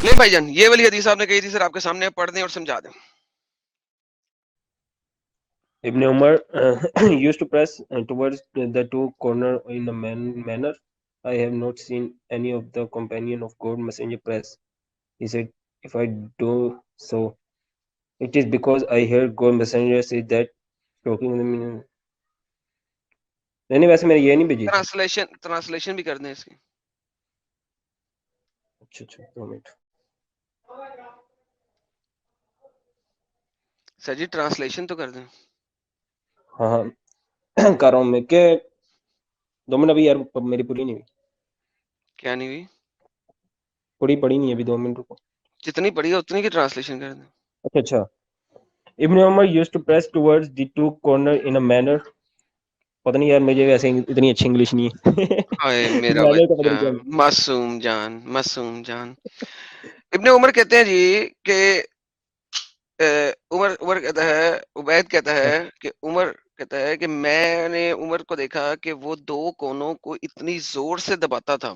نہیں بھائی جان یہ والی حدیث آپ نے کہی تھی سر آپ کے سامنے پڑھ دیں اور سمجھا دیں. Ibn Umar used to press towards the two corner in a manner I have not seen any of the companion of God messenger press. He said, if I do so, it is because I heard God messenger say that talking with me. نہیں ویسے میں نے یہ نہیں بھیجی تھی. Translation بھی کر دیں اس کی. اچھا 2 منٹ. سر جی ٹرانسلیشن تو کر دیں. ہاں کر رہا ہوں میں کہ 2 منٹ ابھی یار میری پوری نہیں ہوئی. کیا نہیں ہوئی؟ پڑھی نہیں ابھی 2 منٹ رکو. جتنی پڑھی ہے اتنی کی ٹرانسلیشن کر دیں. اچھا ابن عمر used to press towards the two corner in a manner. پتہ نہیں یار مجھے ویسے اتنی اچھی انگلش نہیں ہے. ہائے میرا میں نے تو پتہ بچہ نہیں کیا. معصوم جان. ابن عمر کہتے ہیں جی کہ عمر کہتا ہے، عبید کہتا ہے کہ عمر کہتا ہے کہ میں نے عمر کو دیکھا کہ وہ 2 کونوں کو اتنی زور سے دباتا تھا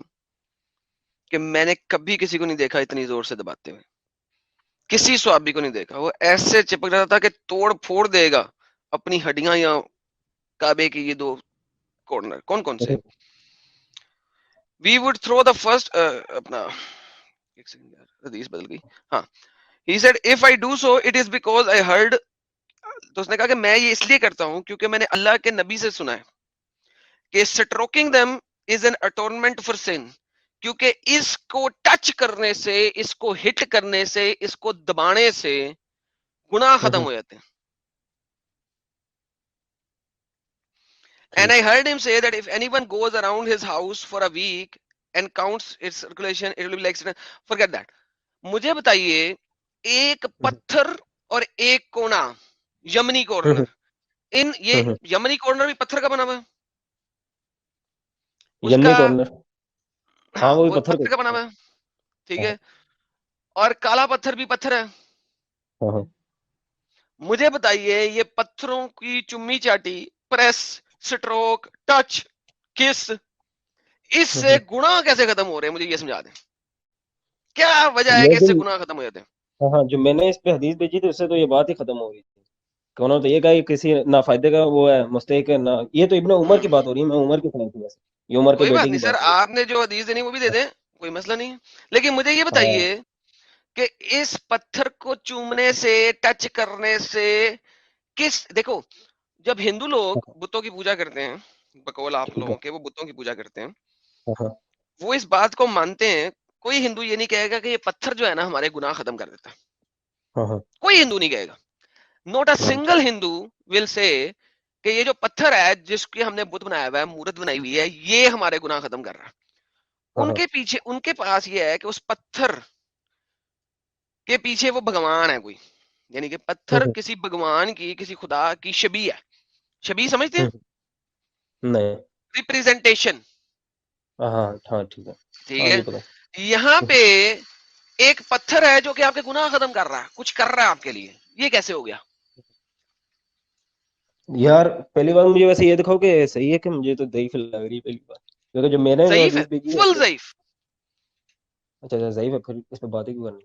کہ میں نے کبھی کسی کو نہیں دیکھا اتنی زور سے دباتے ہوئے. کسی صحابی کو نہیں دیکھا. وہ ایسے چپک رہا تھا کہ توڑ پھوڑ دے گا اپنی ہڈیاں یا کعبے کی یہ 2 کارنر. کون سے؟ We would throw the first اپنا ایک سیکنڈ یار حدیث بدل گئی. ہاں he said if I do so it is because I heard. تو اس نے کہا کہ میں یہ اس لیے کرتا ہوں کیونکہ میں نے اللہ کے نبی سے سنا ہے کہ stroking them is an atonement for sin. کیونکہ اس کو ٹچ کرنے سے، اس کو ہٹ کرنے سے، اس کو دبانے سے گناہ ختم ہو جاتے ہیں. And I heard him say that if anyone goes around his house for a week and counts its circulation, it will be like forget that. مجھے بتائیے ایک پتھر اور ایک کونا یمنی کارنر، ان یہ یمنی کارنر بھی پتھر کا بنا ہوا ہے، اس یمنی کا کارنر ہاں وہ بھی پتھر پتھر کا بنا ہوا ہے، ٹھیک ہے، اور کالا پتھر بھی پتھر ہے. ہاں مجھے بتائیے یہ پتھروں کی چمی چاٹی، پریس، سٹروک، ٹچ، کس، اس سے گناہ کیسے ختم ہو رہے ہیں؟ مجھے یہ سمجھا دیں کیا وجہ ہے کہ اس سے گناہ ختم ہو جاتے ہیں. ہاں جو میں نے اس پہ حدیث بھیجی تھی اس سے تو یہ بات ہی ختم ہو گئی تھی. کہنا تو یہ کہا کہ کسی نہ فائدے کا وہ ہے مستحق ہے نہ. یہ تو ابن عمر کی بات ہو رہی ہے، میں عمر کی سنائی تھی ویسے، یہ عمر کے کوئی بات بیٹے کی نہیں سر، بات ہو رہی آپ نے جو حدیث دینی وہ بھی دے دیں، کوئی مسئلہ نہیں. لیکن مجھے یہ بتائیے کہ اس پتھر کو چومنے سے، ٹچ کرنے سے کس، دیکھو جب ہندو لوگ بتوں کی پوجا کرتے ہیں، بقول آپ ٹھیک ہے. لوگوں کے وہ بتوں کی پوجا کرتے ہیں، ہاں وہ اس بات کو مانتے ہیں. کوئی ہندو یہ نہیں کہے گا کہ یہ پتھر جو ہے نا ہمارے گناہ ختم کر دیتا ہے. ہاں کوئی ہندو نہیں کہے گا. نوٹ اے سنگل ہندو ول سے کہ یہ جو پتھر ہے جس کے ہم نے بت بنایا ہوا ہے، مورت بنائی ہوئی ہے، یہ ہمارے گناہ ختم کر رہا ہے. ان کے پیچھے، ان کے پاس یہ ہے کہ اس پتھر کے پیچھے وہ بھگوان ہے کوئی، یعنی کہ پتھر کسی بھگوان کی، کسی خدا کی شبیہ ہے. شبیہ سمجھتے ہیں؟ نہیں ریپریزنٹیشن. ہاں ٹھیک ہے. ٹھیک ہے، یہاں پہ ایک پتھر ہے جو کہ آپ کے گناہ ختم کر رہا ہے، کچھ کر رہا ہے آپ کے لیے. یہ کیسے ہو گیا؟ یار پہلی بار مجھے ویسے یہ دکھاؤ کہ صحیح ہے کہ مجھے تو ضعیف لگ رہی ہے پہلی بار، کیونکہ جو میں نے جو ضعیف ہے، حدیث بھیجی فل ہے. ضعیف، اچھا ضعیف ہے، پھر اس پہ بات ہی کیوں کرنی.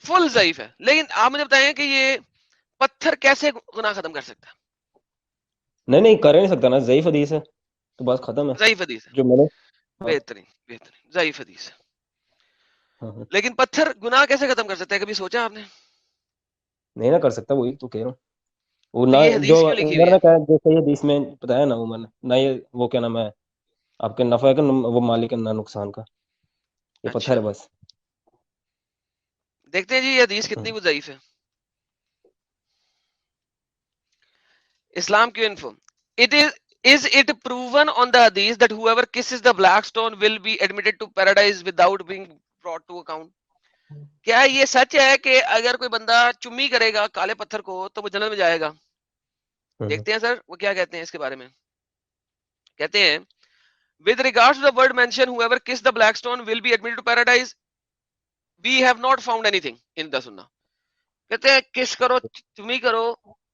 فل ضعیف ہے. لیکن آپ مجھے بتائیں کہ یہ پتھر کیسے گناہ ختم کر سکتا ہے؟ نہیں کر نہیں سکتا نا، ضعیف حدیث ہے تو بات ختم ہے. ضعیف حدیث ہے. جو میں نے بہترین ضعیف حدیث ہے. لیکن پتھر گناہ کیسے ختم کر سکتا ہے؟ کبھی سوچا آپ نے؟ نہیں نہ کر سکتا، وہی تو کہہ رہا ہوں. وہ تو نہ یہ جو حدیث کیوں لکھی ہوئی عمر ہے؟ نے کہا جو صحیح حدیث میں بتایا نا عمر نے، نہ یہ وہ کیا نام ہے آپ کے نفع کا وہ مالک ہے نہ نقصان کا، یہ پتھر اچھا ہے بس. دیکھتے ہیں جی یہ حدیث کتنی وہ ضعیف ہے. اسلام کی info. It is it proven on the hadith that whoever kisses the black stone will be admitted to paradise without being brought to account. کیا یہ سچ ہے کہ اگر کوئی بندہ چمی کرے گا کالے پتھر کو تو وہ جنت میں جائے گا؟ دیکھتے ہیں سر وہ کیا کہتے ہیں اس کے بارے میں. کہتے ہیں with regards to the word mentioned whoever kiss the black stone will be admitted to paradise, we have not found anything in the sunnah. کہتے ہیں کس کرو، چمی کرو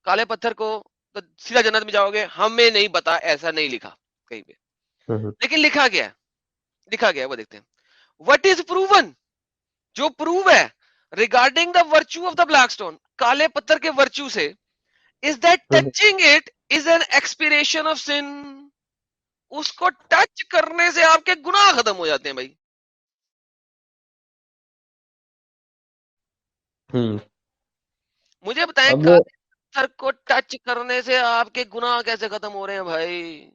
کالے پتھر کو تو سیدھا جنت میں جاؤ گے، ہمیں نہیں پتا، ایسا نہیں لکھا کہیں پہ. لیکن لکھا گیا ہے وہ دیکھتے ہیں. وٹ از پروون، جو پروو ہے regarding the virtue of the black stone, کالے پتھر کے ورچو سے, is that touching it is an expiation of sin. اس کو ٹچ کرنے سے آپ کے گناہ ختم ہو جاتے ہیں بھائی. مجھے بتائیں اب کالے پتھر کو ٹچ کرنے سے آپ کے گناہ کیسے ختم ہو رہے ہیں بھائی؟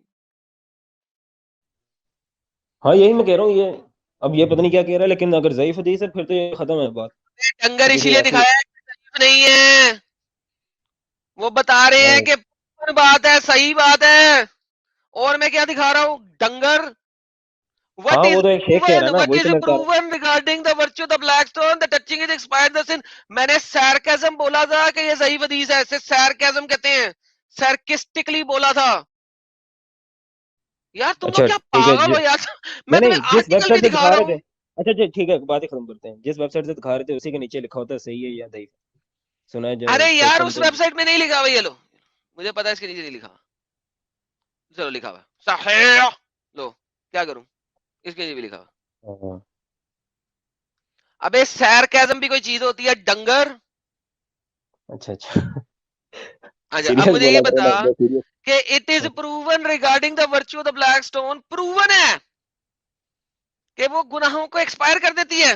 ہاں یہی میں کہہ رہا ہوں, یہ اب یہ پتہ نہیں کیا کہہ رہا ہے, لیکن اگر ضعیف حدیث ہے پھر تو یہ ختم ہے بات. ڈنگر ابھی اسی کوئی لیے ایسی دکھایا ہے کہ ضعیف نہیں ہے, وہ بتا رہے ہیں کہ بات ہے, صحیح بات ہے, اور میں کیا دکھا رہا ہوں, ڈنگر. What ہاں is وہ تو ایک شیخ کہہ رہا ہے proven? نا, What وہی is تو میں کہہ رہا proven regarding the virtue of the black stone? The touching is expired the sin. میں نے sarcasm بولا تھا کہ یہ صحیح حدیث ہے, اسے sarcasm کہتے ہیں, sarcastically بولا تھا. یار ہوں. تم لوگ اچھا کیا ٹھیک ہے, پاگل ہو یار, میں نہیں تمہیں جس ویب آرٹیکل بھی سائٹ سے دکھا دکھا رہا رہے تھے, ہوں. اچھا ٹھیک ہے بات ہی ختم کرتے ہیں. جس ویب سائٹ سے دکھا رہے تھے اسی کے نیچے لکھا ہوتا ہے صحیح ہے یا ضعیف. سنا ہے جو ارے یار ٹوٹل اس ویب سائٹ میں نہیں لکھا ہوا, یہ لو مجھے پتا ہے اس کے نیچے نہیں لکھا, چلو لکھا ہوا صحیح, لو کیا کروں, اس کے نیچے بھی لکھا ہوا. ابے sarcasm بھی کوئی چیز ہوتی ہے ڈنگر. اچھا اچھا اچھا اب سیریس مجھے یہ بولا کرو بتا نا, سیریس. کہ it is proven regarding the virtue the black stone, proven ہے کہ وہ گناہوں کو ایکسپائر کر دیتی ہے,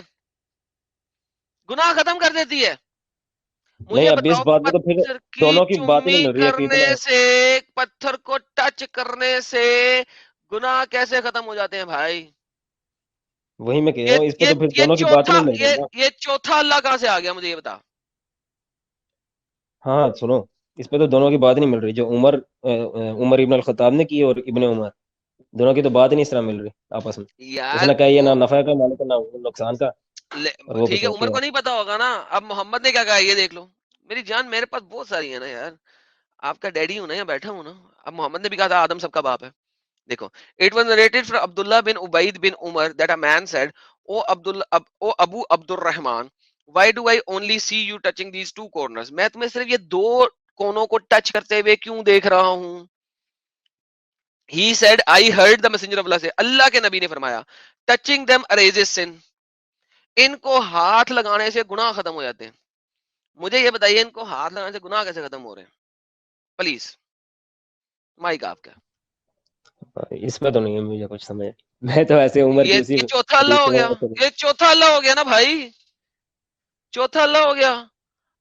گناہ ختم کر دیتی ہے. نہیں مجھے اب اس بتاؤ بات میں تو پھر پتھر کی دونوں کی بات ہی چمی نہیں مل رہی ہے کہ کرنے اتنا. سے, پتھر کو ٹچ کرنے سے گناہ کیسے ختم ہو جاتے ہیں بھائی؟ وہی میں کہہ رہا ہوں, اس پہ تو پھر دونوں کی بات ہی نہیں مل رہی نا. یہ چوتھا اللہ کہاں سے آ گیا, مجھے یہ بتا. ہاں سنو, اس پہ تو دونوں کی بات نہیں مل رہی. جو عمر ابن الخطاب نے کی اور ابن عمر, دونوں کی تو بات ہی نہیں اس طرح مل رہی آپس میں. اس یار نے کہا یہ وہ نہ نفع کا مالک نہ نقصان کا, اور وہ ٹھیک کچھ ہے, اور عمر کیا. کو نہیں پتا ہوگا نا. اب محمد نے کیا کہا یہ دیکھ لو. میری جان میرے پاس بہت ساری ہے نا یار, آپ کا ڈیڈی ہوں نا, یا بیٹھا ہوں نا. اب محمد نے بھی کہا تھا آدم سب کا باپ ہے. دیکھو, it was narrated from Abdullah bin Ubaid bin Umar that a man said, O Abu Abdurrahman, why do I only see you touching these two corners? میں تمہیں صرف یہ دو کونوں کو ٹچ کرتے ہوئے کیوں دیکھ رہا ہوں؟ He said, I heard the messenger of Allah say, اللہ کے نبی نے فرمایا, touching them erases sin. ان کو ہاتھ لگانے سے گناہ ختم ہو جاتے ہیں. مجھے یہ بتائیے ان کو ہاتھ لگانے سے گناہ کیسے ختم ہو رہے ہیں پلیز؟ مائک آپ کا. اس پہ تو نہیں ہے مجھے کچھ سمجھ. میں تو ایسے عمر کی اسی یہ چوتھا اللہ حدیث ہو گیا, سے. یہ چوتھا اللہ ہو گیا نا بھائی, چوتھا اللہ ہو گیا.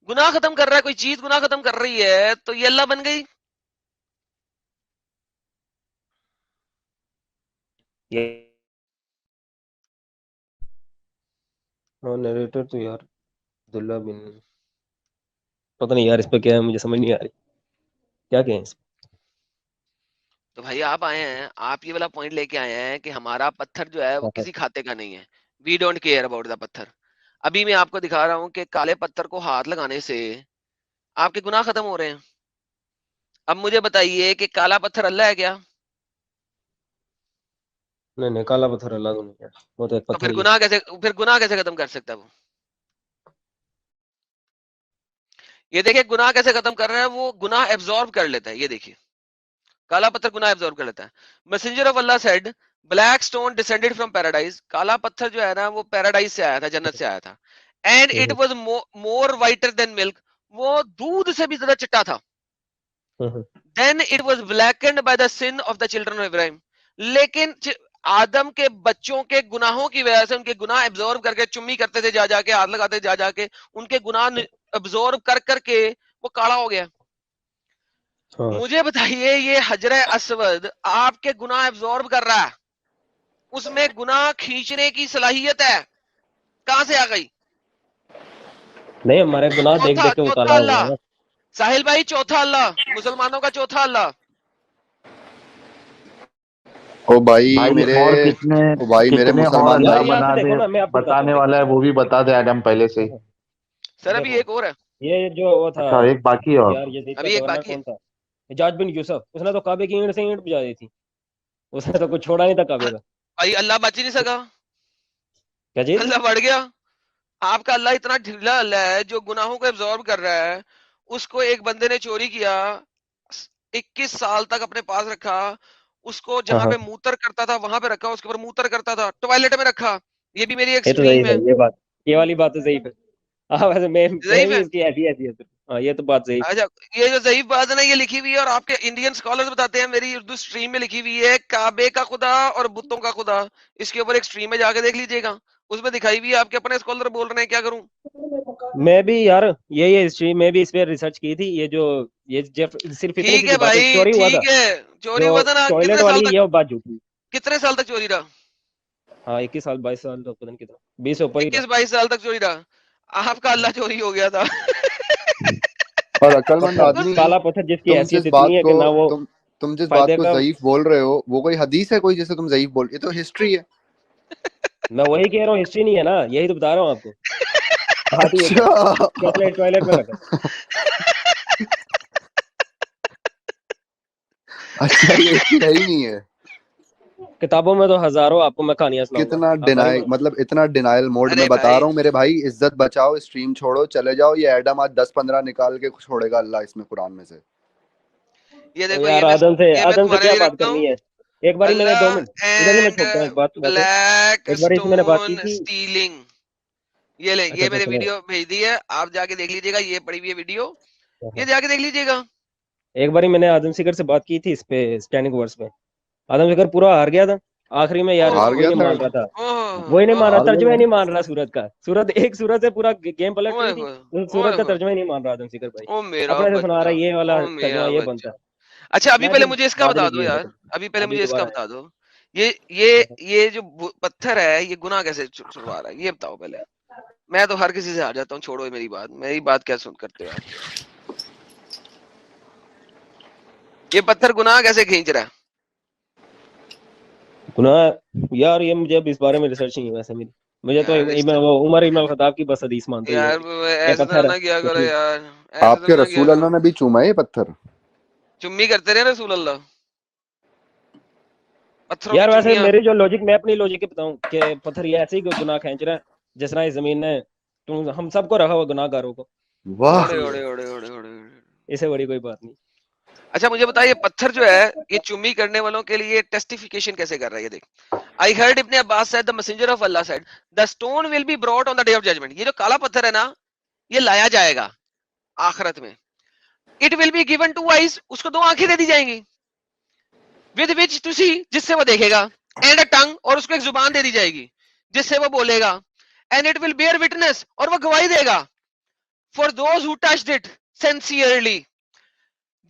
گناہ ختم کر رہا ہے, کوئی چیز گناہ ختم کر رہی ہے تو یہ اللہ بن گئی. نریٹر تو یار عبداللہ بن, پتہ نہیں یار اس پہ کیا ہے, مجھے سمجھ نہیں آ رہی کیا کہیں اس پہ. تو بھائی آپ آئے ہیں, آپ یہ والا پوائنٹ لے کے آئے ہیں کہ ہمارا پتھر جو ہے وہ کسی کھاتے کا نہیں ہے, we don't care about the پتھر. ابھی میں آپ کو دکھا رہا ہوں کہ کالے پتھر کو ہاتھ لگانے سے آپ کے گناہ ختم ہو رہے ہیں. اب مجھے بتائیے کہ کالا پتھر اللہ ہے کیا؟ نہیں کالا پتھر اللہ تو نہیں ہے, وہ تو ایک تو پتھر ہی ہے. پھر گناہ کیسے ختم کر سکتا ہے وہ؟ یہ دیکھیں گناہ کیسے ختم کر رہا ہے, وہ گناہ ایبزارب کر لیتا ہے. یہ دیکھیے کالا پتھر گناہ ایبزارب کر لیتا ہے. میسنجر آف اللہ said, black stone descended from paradise. کالا پتھر جو ہے نا وہ پیراڈائز سے آیا تھا, جنت سے آیا تھا. And it was more whiter than milk, وہ دودھ سے بھی زیادہ چٹا تھا. Then it was blackened by the sin of the children of ابراہیم. لیکن آدم کے بچوں کے گناہوں کی وجہ سے, ان کے گناہ ایبزارب کر کے, چمی کرتے تھے جا جا کے, ہاتھ لگاتے جا جا کے, ان کے گناہ ایبزارب کر کر کے وہ کالا ہو گیا. مجھے بتائیے یہ حجر اسود آپ کے گناہ ایبزارب کر رہا ہے, اس میں گناہ کھینچنے کی صلاحیت ہے, کہاں سے آ گئی؟ نہیں ہمارے گناہ دیکھ دیکھ کے وہ چوتھا کالا ہو گیا اللہ نا. ساحل بھائی, چوتھا اللہ, مسلمانوں کا چوتھا اللہ. او بھائی میرے, اور او بھائی میرے کتنے اور مسلمان اللہ یار بھائی. یہاں پہ بنا دیکھو دے, نا, میں آپ کو بتاتا ہوں, بتانے والا ہے وہ بھی بتا دے ایڈم پہلے سے. دیکھو سر ابھی دیکھو ایک اور ہے, یہ جو وہ تھا اچھا ایک باقی ہے اور. یار یزید کا ابھی ایک گورنر باقی ہے. کون تھا, حجاج بن یوسف, اس نے تو کعبے کی اینٹ سے اینٹ بجا دی تھی, اس نے تو کچھ چھوڑا نہیں تھا کعبے کا. بھائی اللہ بچ ہی نہیں سکا, کیا چیز؟ اللہ بڑھ گیا. آپ کا اللہ اتنا ڈھیلا اللہ ہے جو گناہوں کو ایبزارب کر رہا ہے. اس کو ایک بندے نے چوری کیا, 21 سال تک اپنے پاس رکھا, اس کو ہاں جہاں ہاں, پہ موتر کرتا تھا وہاں پہ رکھا, اس کے اوپر موتر کرتا تھا, ٹوائلٹ میں رکھا. یہ بھی میری ایک یہ تو صحیح سٹریم ہے, ہے. یہ بات یہ والی بات تو صحیح ہے. ہاں ویسے میں ضعیف بھی ہے. اس کی ایسی ہے. ہاں یہ تو بات صحیح. اچھا یہ جو ضعیف بات ہے نا یہ لکھی ہوئی ہے اور آپ کے انڈین اسکالرز بتاتے ہیں, میری اردو اسٹریم میں لکھی ہوئی ہے کعبے کا خدا اور بتوں کا خدا. اس کے اوپر ایک اسٹریم میں جا کے دیکھ لیجیے گا, اس میں دکھائی ہوئی ہے. آپ کے اپنے اسکالر بول رہے ہیں, کیا کروں؟ میں بھی یار یہ ہسٹری میں بھی اس پہ ریسرچ کی تھی. یہ جو یہ صرف اتنی ٹھیک سی ہے بات ہے, بھائی, چوری ہوا تھا ٹھیک ہے. چوری جو ہوا تھا نا, ٹوائلٹ کتنے سال والی, تک, یہ بات جھوٹی. کتنے سال تک چوری رہا؟ ہاں 21 سال 22 سال تک پتہ نہیں کتنا, 20 سے اوپر ہی 21-22 سال تک چوری رہا. آپ کا اللہ چوری ہو گیا تھا. اور عقل مند پتھر آدمی, کالا پتھر جس کی تم حیثیت جس اتنی بات ہے کو کہ نہ وہ تم جس بات فائدے کو کا. ضعیف بول رہے ہو وہ کوئی حدیث ہے کوئی جسے تم ضعیف بول, یہ تو ہسٹری ہے. میں وہی کہہ رہا ہوں, ہسٹری نہیں ہے نا, یہی تو بتا رہا ہوں آپ کو. بات یہ ہے, اچھا ٹوائلٹ میں رکھا. اچھا یہ ہسٹری ہے ہی نہیں ہے. کتابوں میں تو ہزاروں آپ کو میں کہانیاں سناؤں گا. کتنا آپ ساری ڈینائی, مطلب اتنا ڈینائل موڈ میں ارے بتا بھائی رہا ہوں میرے بھائی, عزت بچاؤ, اسٹریم چھوڑو, چلے جاؤ. یہ ایڈم آج 10-15 نکال کے چھوڑے گا اللہ اس میں قرآن میں سے. یہ او دیکھو, یار آدم سے تمہارے کیا لیے بات رکھتا ہوں. کرنی ہے. ایک باری میں نے 2 اللہ منٹ ادھر ہی میں اینڈ چھوڑتا ہوں ایک بات ویسے. بلیک ایک باری سے میں نے بات کی اسٹون تھی. اسٹیلنگ, یہ لیں, اچھا یہ اچھا میرے سنیں. ویڈیو بھیج دی ہے, آپ جا کے دیکھ لیجیے گا. یہ پڑی ہوئی ہے ویڈیو, یہ جا کے دیکھ لیجیے گا. ایک باری میں نے آدم سیکر سے بات کی تھی اس پہ اسٹینڈنگ ورڈز پہ. آدم سیکر پورا ہار گیا تھا آخری میں یار, ہار وہی گیا نہیں تھا, مان رہا تھا. وہی نہیں مان رہا, اوہ ہار ترجمہ ہی گیا. نہیں مان رہا سورت کا. سورت ایک سورت سے پورا گیم پلٹ اوہ رہی تھی, اوہ سورت کا ترجمہ ہی نہیں مان رہا آدم سیکر بھائی. او میرا اپنے سے سنا رہا بچہ, ہے یہ والا او میرا ترجمہ یہ بچہ. بنتا ہے. اچھا ابھی میں پہلے پھر مجھے اس کا بعد بتا میں دو کیا یار, ختم. ابھی پہلے ابھی مجھے اس کا دوبارہ بتا دو. یہ جو پتھر ہے یہ گناہ کیسے چھڑوا رہا ہے, یہ بتاؤ پہلے. میں تو ہر کسی سے ہار جاتا ہوں, چھوڑو میری بات کیا سن کرتے ہو آپ. یہ پتھر گناہ کیسے کھینچ رہا ہے؟ گناہ یار یہ مجھے اب اس بارے میں ریسرچ نہیں ہے ویسے میری. مجھے تو وہ عمر ابن الخطاب کی بس حدیث مانتا ہی ہے یار کہ ایسے تو پتھر نہ کیا کچھ کرو نہیں. یار, ایسے آپ تو کے نہ کیا رسول کرو. اللہ نے بھی چوما ہے یہ پتھر. چمی کرتے رہے رسول اللہ, پتھروں کی یار ویسے چمیاں. میری جو لوجک, میں اپنی لوجک بتاؤں کہ پتھر یہ ایسے ہی گناہ کھینچ رہا ہے جس طرح اس زمین نے ہم سب کو رکھا ہوا گناہ گاروں کو. واہ, ایسے اوڑے ہی اوڑے ہے, اوڑے اوڑے اوڑے. اسے بڑی کوئی بات نہیں. اچھا مجھے بتائیے پتھر جو ہے یہ چمی کرنے والوں کے لیے ٹیسٹیفیکیشن کیسے کر رہا ہے, یہ دیکھ. I heard Ibn Abbas said, the messenger of Allah said, the stone will be brought on the day of judgment. یہ جو کالا پتھر ہے نا یہ لایا جائے گا آخرت میں. It will be given 2 eyes, اس کو 2 آنکھیں دے دی جائیں گی. With which to see, جس سے وہ دیکھے گا. And a tongue, اور اس کو ایک زبان دے دی جائے گی جس سے وہ بولے گا. And it will bear witness, اور وہ گواہی دے گا. For those who touched it sincerely,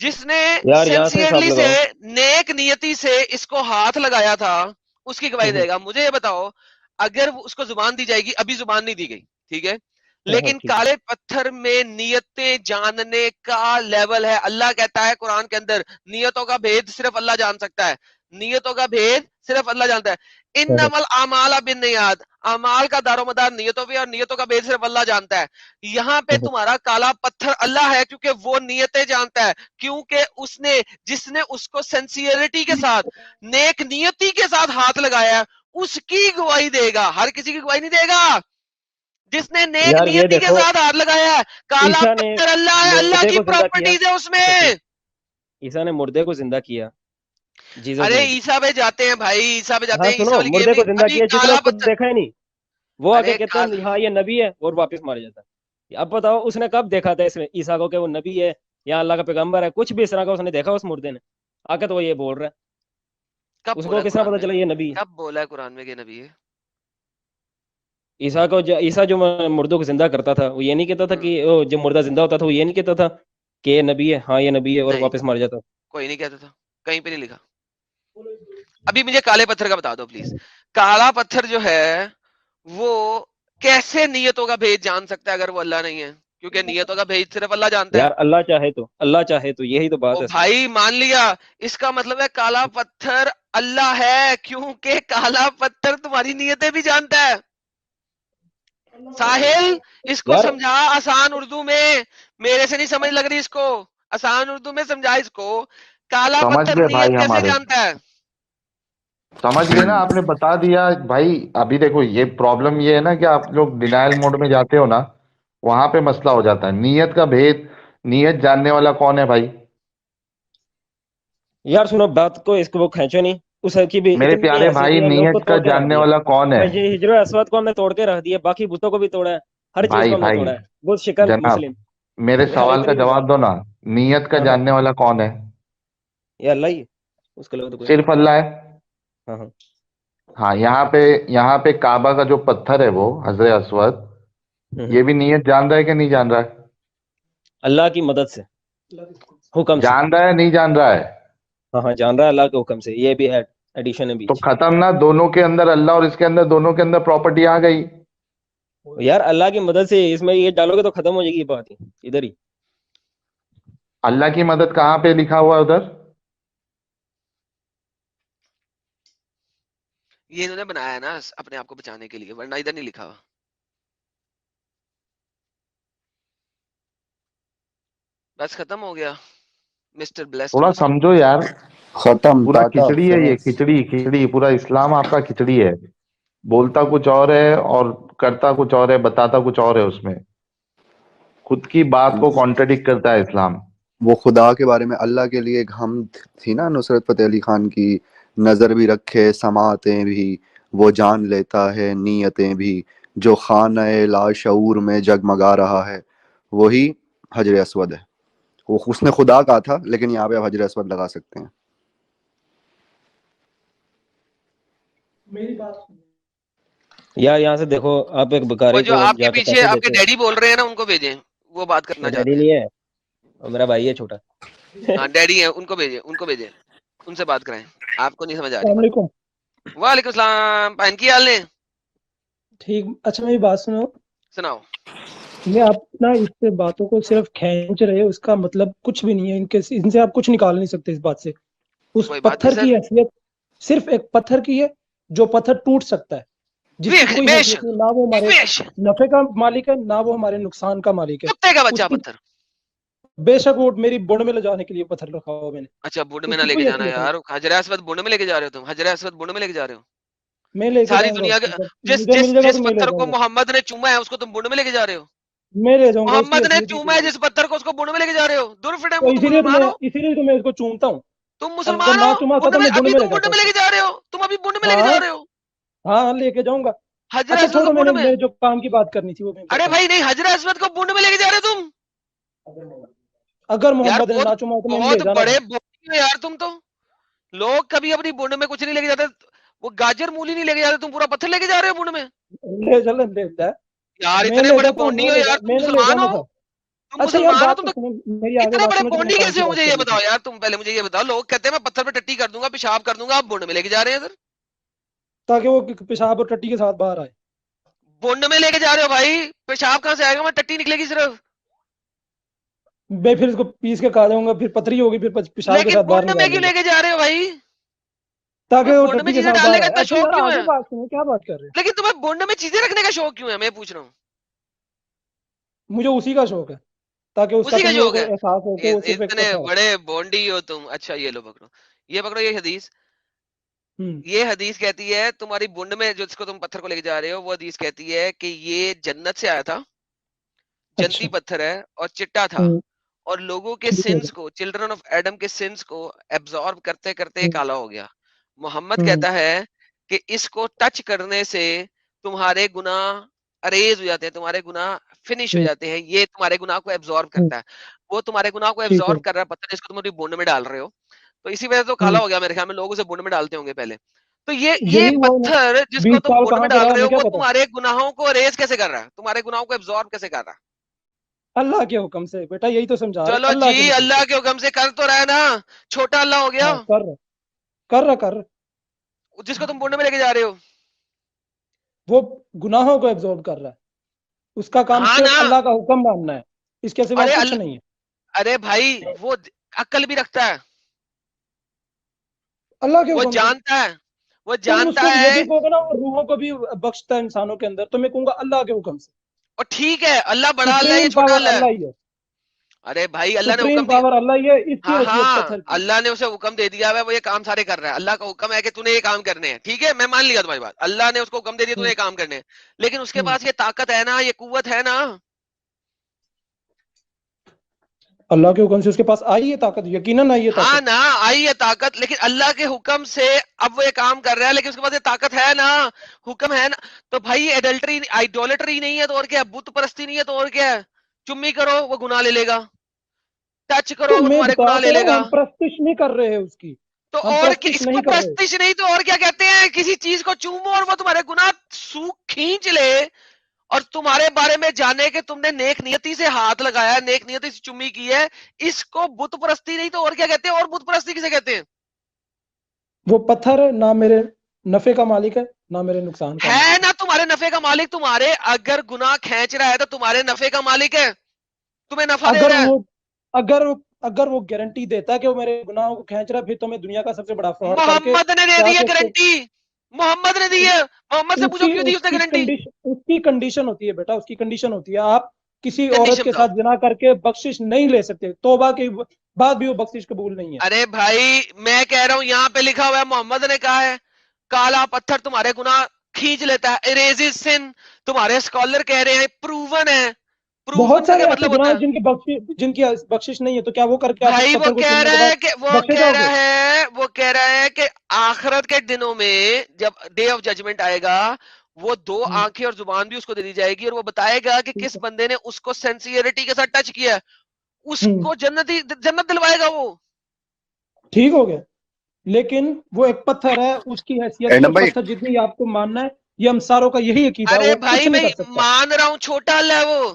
جس نے یار یہاں سے حساب سینسیئرلی سے, لگاؤ. نیک نیتی سے اس کو ہاتھ لگایا تھا, اس کی گواہی دے گا. مجھے یہ بتاؤ, اگر اس کو زبان دی جائے گی, ابھی زبان نہیں دی گئی ٹھیک ہے, لیکن ٹھیک ہے. کالے پتھر میں نیتیں جاننے کا لیول ہے. اللہ کہتا ہے قرآن کے اندر, نیتوں کا بھید صرف اللہ جان سکتا ہے, نیتوں کا بھید صرف اللہ جانتا ہے. انما الاعمال بالنیات, اعمال کا دار و مدار نیتوں پہ, اور نیتوں کا بھید صرف اللہ جانتا ہے. یہاں پہ تمہارا کالا پتھر اللہ ہے, کیونکہ وہ نیتیں جانتا ہے, کیونکہ اس نے, جس نے اس کو سینسیئرٹی کے ساتھ, نیک نیتی کے ساتھ ہاتھ لگایا, اس کی گواہی دے گا. ہر کسی کی گواہی نہیں دے گا, جس نے نیک یار یہ نیتی کے دیکھو, ساتھ ہاتھ لگایا ہے. کالا عیسیٰ نے پتھر اللہ ہے, اللہ مردے کی کو زندہ کیا. پراپرٹیز ہے اس میں. عیسیٰ نے مردے کو زندہ کیا, جیزس ارے نے. عیسیٰ پہ جاتے ہیں بھائی, عیسیٰ پہ جاتے ہاں ہیں, عیسیٰ سنو, والی گیم مردے کو نہیں. زندہ ابھی کیا جس نے کالا اس کو پتھر, دیکھا ہی نہیں. وہ آگے ارے کہتے ہیں ہاں یہ نبی ہے, اور واپس مارا جاتا ہے. اب بتاؤ اس نے کب دیکھا تھا اس میں عیسیٰ کو کہ وہ نبی ہے یا اللہ کا پیغمبر ہے؟ کچھ بھی اس طرح کا اس نے دیکھا اس مردے نے آ کے, تو وہ یہ بول رہا ہے. کب اس بولا کو ہے کس طرح قرآن پتا میں, چلا یہ نبی ہے؟ کب بولا ہے قرآن میں کہ نبی ہے؟ عیسیٰ کو عیسیٰ جو مردوں کو زندہ کرتا تھا وہ یہ نہیں کہتا تھا کہ جو مردہ زندہ ہوتا تھا وہ یہ نہیں کہتا تھا کہ یہ نبی ہے, ہاں یہ نبی ہے, اور نہیں, واپس مار جاتا. کوئی نہیں کہتا تھا, کہیں پہ نہیں لکھا. ابھی مجھے کالے پتھر کا بتا دو پلیز. کالا پتھر جو ہے وہ کیسے نیتوں کا بھید جان سکتا ہے اگر وہ اللہ نہیں ہے؟ کیونکہ نیتوں کا بھید صرف اللہ جانتا ہے. یار اللہ چاہے تو یہی تو بات او ہے. بھائی مان لیا, اس کا مطلب ہے کالا پتھر اللہ ہے, کیونکہ کالا پتھر تمہاری نیتیں بھی جانتا ہے. ساحل اس کو یار سمجھا آسان اردو میں, میرے سے نہیں سمجھ لگ رہی اس کو, آسان اردو میں سمجھا اس کو. کالا سمجھ پتھر گئے نیت بھائی کیسے ہمارے, جانتا ہے؟ سمجھ گئے نا, آپ نے بتا دیا بھائی. ابھی دیکھو یہ پرابلم یہ ہے نا کہ آپ لوگ ڈینائل موڈ میں جاتے ہو نا, وہاں پہ مسئلہ ہو جاتا ہے. نیت کا بھید, نیت جاننے والا کون ہے بھائی؟ یار سنو بات کو, اس کو وہ کھینچو نہیں. اس کی بھی میرے اتنی پیارے ایسی بھائی، بھی ہے، لوگ کو نیت کا توڑ کے رکھ جاننے دیا. والا کون ہے؟ یہ ہجر اسود کو ہم نے توڑ کے رکھ دیا، باقی بتوں کو بھی توڑا ہے، ہر چیز بھائی کو ہم نے بھائی توڑا ہے. وہ شکل جناب، مسلم. میرے سوال کا اتنی بھی بات. جواب دو نا. نیت کا ہاں ہاں، جاننے والا کون ہے؟ یہ اللہ ہی ہے، اس کے لوگ تو کوئی. صرف اللہ ہے. ہاں ہاں. ہاں، یہاں پہ کعبہ کا جو پتھر ہے وہ حجر اسود، یہ بھی نیت جان رہا ہے کہ نہیں جان رہا ہے؟ اللہ کی مدد سے، حکم سے. جان رہا ہے نہیں جان رہا ہے؟ ہاں ہاں، جان رہا ہے اللہ کے حکم سے. یہ بھی ایڈیشن ہے تو بیچ. ختم نا، دونوں کے اندر اللہ اور اس کے اندر، دونوں کے اندر پراپرٹی آ گئی. یار اللہ کی مدد سے اس میں یہ ڈالو گے تو ختم ہو جائے گی یہ بات ہی ادھر ہی. اللہ کی مدد کہاں پہ لکھا ہوا ہے ادھر؟ یہ انہوں نے بنایا ہے نا اپنے آپ کو بچانے کے لیے، ورنہ ادھر نہیں لکھا ہوا. بس ختم ہو گیا مسٹر بلیسڈ تھوڑا مسلم. سمجھو یار، ختم پورا ٹاٹا کھچڑی ہے یہ، فنش. کھچڑی. پورا اسلام آپ کا کھچڑی ہے. بولتا کچھ اور ہے اور کرتا کچھ اور ہے، بتاتا کچھ اور ہے. اس میں خود کی بات کو کانٹرڈکٹ کرتا ہے اسلام. وہ خدا کے بارے میں اللہ کے لیے ایک حمد تھی نا نصرت فتح علی خان کی، نظر بھی رکھے سماعتیں بھی، وہ جان لیتا ہے نیتیں بھی، جو خانہ لا شعور میں جگمگا رہا ہے، وہی حجر اسود ہے. وہ اس نے خدا کہا تھا، لیکن یہاں پہ آپ حجر اسود لگا سکتے ہیں. میری بات یار یہاں سے دیکھو، آپ ایک وہ بکارے جو کو آپ کے جا کے پیچھے پیسے آپ کے دیتے ڈیڈی بول رہے ہیں نا، ان کو بھیجیں، وہ بات ہو. کرنا ڈیڈی چاہتے ہیں. نہیں ہے، وہ میرا بھائی ہے چھوٹا. ہاں ڈیڈی ہیں، ان کو بھیجیں، ان سے بات کرائیں. آپ کو نہیں سمجھ آ رہی السلام بات. علیکم. وعلیکم السلام. بہن کی حال نے ٹھیک. اچھا میری بات سنو. سناؤ. یہ آپ نا اس سے باتوں کو صرف کھینچ رہے ہو، اس کا مطلب کچھ بھی نہیں ہے. ان سے آپ کچھ نکال نہیں سکتے اس بات سے. اس کوئی بات نہیں پتھر سر. کی حیثیت صرف ایک پتھر کی ہے، جو پتھر ٹوٹ سکتا ہے، جس کی کوئی بے حیثیت شک نہیں. نہ وہ ہمارے بے شک نفع کا مالک ہے، نہ وہ ہمارے نقصان کا مالک ہے. کتے کا اس بچہ کی پتھر. بے شک وہ میری بڑ میں لے جانے کے لیے پتھر رکھا ہوا میں نے. اچھا بنڈ میں اس نہ کی لے کے کوئی جانا حیثیت نہیں. یار. حجر اسود بنڈ میں لے کے جا رہے ہو تم. حجر اسود بنڈ میں لے کے جا رہے ہو. میں لے کے ساری جاؤں گا دنیا اس کے کو. جس مجھے جس مل جائے گا جس تو میں لے پتھر کو جاؤں گا. محمد نے چوما ہے اس کو تم بنڈ میں لے کے جا رہے ہو. میں لے جاؤں گا. اس کی محمد نے حیثیت ہی چوما کوئی ہے نہیں. جس پتھر کو اس کو بنڈ میں لے کے جا رہے ہو. درفٹ ہے تو وہ. تم مسلمان ہو. اسی لیے تو میں اس کو چومتا ہوں. تم اگر مسلمان نہ ہو. چوما ہوتا بنڈ تو میں میں بنڈ ابھی میں لے تم بنڈ جاتا میں اس لے کو. کے جا رہے ہو. تم ابھی بنڈ میں لے کے ہاں جا رہے ہو. ہاں لے کے جاؤں گا. حجر اچھا اسود چھوڑو، کو بنڈ میں. میں جو کام کی بات کرنی تھی وہ میں ارے کرتا ہوں. بھائی نہیں، حجر اسود کو بنڈ میں لے کے جا رہے ہو تم. اگر یار محمد نے بہت نہ چوما ہو تو میں نے بہت لے جانا بڑے تھا. بولی ہو یار تم تو. لوگ کبھی اپنی بنڈ میں کچھ نہیں لے کے جاتے. وہ گاجر مولی نہیں لے کے جاتے، تم پورا پتھر لے کے جا رہے ہو بنڈ میں. لے چل لے جا. یار میں اتنے لے بڑے جاتا ہوں. بونڈی ہو یار. تم میں نے لے مسلمان جانا ہو. تھا. تم اچھا یار مسلمان ہو بات تم تو تو. سنو میری. آگے اتنے بات بڑے سنو جو میں بونڈی کام کیسے کی ہو؟ بات مجھے یہ کرنی تھی. بتاؤ یار. تم پہلے مجھے یہ بتاؤ. لوگ کہتے ہیں میں پتھر پہ ٹٹی کر دوں گا، پیشاب کر دوں گا، آپ بنڈ میں لے کے جا رہے ہیں سر. تاکہ وہ پیشاب اور ٹٹی کے ساتھ باہر آئے. بنڈ میں لے کے جا رہے ہو بھائی. پیشاب کہاں سے آئے گا؟ میں ٹٹی نکلے گی صرف. میں پھر اس کو پیس کے کھا جاؤں گا، پھر پتری ہوگی، پھر پیشاب کے لیکن ساتھ باہر بنڈ میں نکال کیوں دوں گا لے کے جا رہے ہو بھائی؟ تاکہ تمہیں وہ بنڈ میں ٹٹی کے چیزیں ساتھ ڈالنے باہر کا آئے. اتنا اچھا شوق یار کیوں آگے ہے؟ بات سنو، کیا بات کر رہے لیکن تمہیں بنڈ میں چیزیں رکھنے کا شوق کیوں ہے؟ میں پوچھ رہا ہوں. ہو؟ مجھے اسی کا شوق ہے، تاکہ اس کا اسی کا تمہیں شوق کو ہے. احساس ہو کہ وہ صرف ایک اتنے پتھر ہے. بڑے بونڈی ہو تم. اچھا یہ لو پکڑو، یہ پکڑو یہ حدیث. ہوں. یہ حدیث کہتی ہے تمہاری بنڈ میں جس کو تم پتھر کو لے کے جا رہے ہو، وہ حدیث کہتی ہے کہ یہ جنت سے آیا تھا، اچھا. جنتی پتھر ہے اور چٹا تھا، ہوں. اور لوگوں کے ٹھیک ہے. سنس کو، چلڈرن آف ایڈم کے سنس کو ایبزارب کرتے کرتے یہ ہوں. کالا ہو گیا. محمد ہوں. کہتا ہے کہ اس کو ٹچ کرنے سے تمہارے گناہ اریز ہو جاتے ہیں، تمہارے گناہ فنش ہو ہوں. جاتے ہیں. یہ تمہارے گناہ کو ایبزارب ہوں. کرتا ہے. وہ تمہارے گناہ کو ٹھیک ہے. ایبزارب کر رہا ہے پتھر، جس کو تم اپنی بنڈ میں ڈال رہے ہو. تو اسی وجہ سے تو ہوں. کالا ہو گیا میرے خیال میں. لوگ اسے بنڈ میں ڈالتے ہوں گے پہلے. تو یہ یہی وہ پتھر جس کو 20 تم سال بنڈ کہاں میں پہ ڈال رہا رہے ہمیں ہو، کیا وہ پتا. تمہارے گناہوں کو اریز کیسے کر رہا ہے؟ تمہارے گناہوں کو ایبزارب کیسے کر رہا ہے؟ اللہ کے حکم سے بیٹا، یہی تو سمجھا رہے. چلو اللہ کے جی، حکم سے. اللہ کے حکم سے کر تو رہا ہے نا. چھوٹا اللہ ہو گیا ہاں کر رہا. جس کو تم بنڈ میں لے کے جا رہے ہو. وہ گناہوں کو ایبزارب کر رہا ہے. اس کا کام ہاں صرف نا. اللہ کا حکم ماننا ہے، اس کے سوا ارے کچھ نہیں ہے. ارے بھائی وہ عقل بھی رکھتا ہے. اللہ کے وہ حکم سے. جانتا ہے. وہ تم اس کو جانتا یہ ہے. بھی کہو گے نا، اور روحوں کو بھی بخشتا ہے انسانوں کے اندر، تو میں کہوں گا اللہ کے حکم سے. اور ٹھیک ہے، اللہ بڑا اللہ ہے یا سپریم چھوٹا پاور اللہ ہے؟ اللہ ہی ہے. ارے بھائی اللہ نے سپریم حکم دی. پاور اللہ ہی ہے. اس کی ہاں حیثیت ہاں، پتھر کی. اللہ نے اسے حکم دے دیا ہے، وہ یہ کام سارے کر رہا ہے. اللہ کا حکم ہے کہ تو نے یہ کام کرنے ہیں. ٹھیک ہے، میں مان لیا تمہاری بات. اللہ نے اس کو حکم دے دیا تو نے ہوں. یہ کام کرنے ہیں. لیکن اس کے ہوں. پاس یہ طاقت ہے نا، یہ قوت ہے نا. اللہ کے حکم سے اس کے پاس آئی ہے طاقت, یقیناً آئی ہے ہاں طاقت. نا آئی ہے طاقت, لیکن اللہ کے حکم سے اب وہ یہ کام کر رہا ہے, لیکن اس کے پاس یہ طاقت ہے نا, حکم ہے نا. تو بھائی ایڈلٹری آئیڈولٹری نہیں ہے تو اور کیا ہے, بت پرستی نہیں ہے تو اور کیا ہے, چمی کرو وہ گناہ لے لے گا, ٹچ کرو تو وہ میں تمہارے بتا گناہ لے تو رہا لے ہوں, گا. ہم پرستش نہیں کر رہے ہیں اس کی, تو ہم اور پرستش اس کو نہیں کر رہے. پرستش نہیں تو اور کیا کہتے ہیں, کسی چیز کو چومو اور وہ تمہارے گناہ کھینچ لے, اور تمہارے بارے میں جانے کہ تم نے نیک نیتی سے ہاتھ لگایا, نیک نیتی سے چمی کی ہے, اس کو بت پرستی نہیں تو اور کیا کہتے ہیں. اور بت پرستی کسے کہتے ہیں؟ وہ پتھر نہ میرے نفع کا مالک ہے نہ میرے نقصان کا ہے مالک نا تمہارے نفع کا مالک, تمہارے اگر گناہ کھینچ رہا ہے تو تمہارے نفع کا مالک ہے, تمہیں نفع دے اگر رہا ہے. وہ اگر اگر وہ گارنٹی دیتا ہے کہ وہ میرے گناہوں کو کھینچ رہا ہے, پھر تو میں دنیا کا سب سے بڑا فراڈ کر کے محمد نے دے کیا دی ہے کہ گارنٹی, محمد نے دی ہے, محمد سے پوچھو کیوں دی اس نے گارنٹی. اس کی کنڈیشن ہوتی ہے بیٹا, اس کی کنڈیشن ہوتی ہے, آپ کسی عورت کنڈیشن کے بتاؤ. ساتھ زنا کر کے بخشش نہیں لے سکتے, توبہ کے بعد بھی وہ بخشش قبول نہیں ہے. ارے بھائی میں کہہ رہا ہوں یہاں پہ لکھا ہوا ہے, محمد نے کہا ہے کالا پتھر تمہارے گناہ کھینچ لیتا ہے, اریزز سن, تمہارے اسکالر کہہ رہے ہیں پروون ہے. بہت پروون کا سارے کیا ایسے مطلب ہوتا گناہ ہے؟ جن کی بخشش نہیں ہے, تو کیا وہ کر کے آپ اس بھائی وہ پتھر کو کہہ چومنے کے رہا بعد ہے کہ بخشے جاؤ گے؟ وہ کہہ رہا ہے کہ آخرت کے دنوں میں جب ڈے آف ججمنٹ آئے گا, وہ دو آنکھیں اور زبان بھی اس کو دے دی جائے گی, اور وہ بتائے گا کہ کس بندے نے اس کو سینسیئرٹی کے ساتھ ٹچ کیا, اس کو جنت دلوائے گا وہ. ٹھیک ہو گیا, لیکن وہ ایک پتھر ہے, اس کی حیثیت سے ایڈم بھائی پتھر جتنی آپ کو ماننا ہے, یہ امساروں کا یہی عقیدہ ہے, ارے وہ بھائی کچھ نہیں میں کر سکتا. مان رہا ہوں چھوٹا اللہ ہے وہ.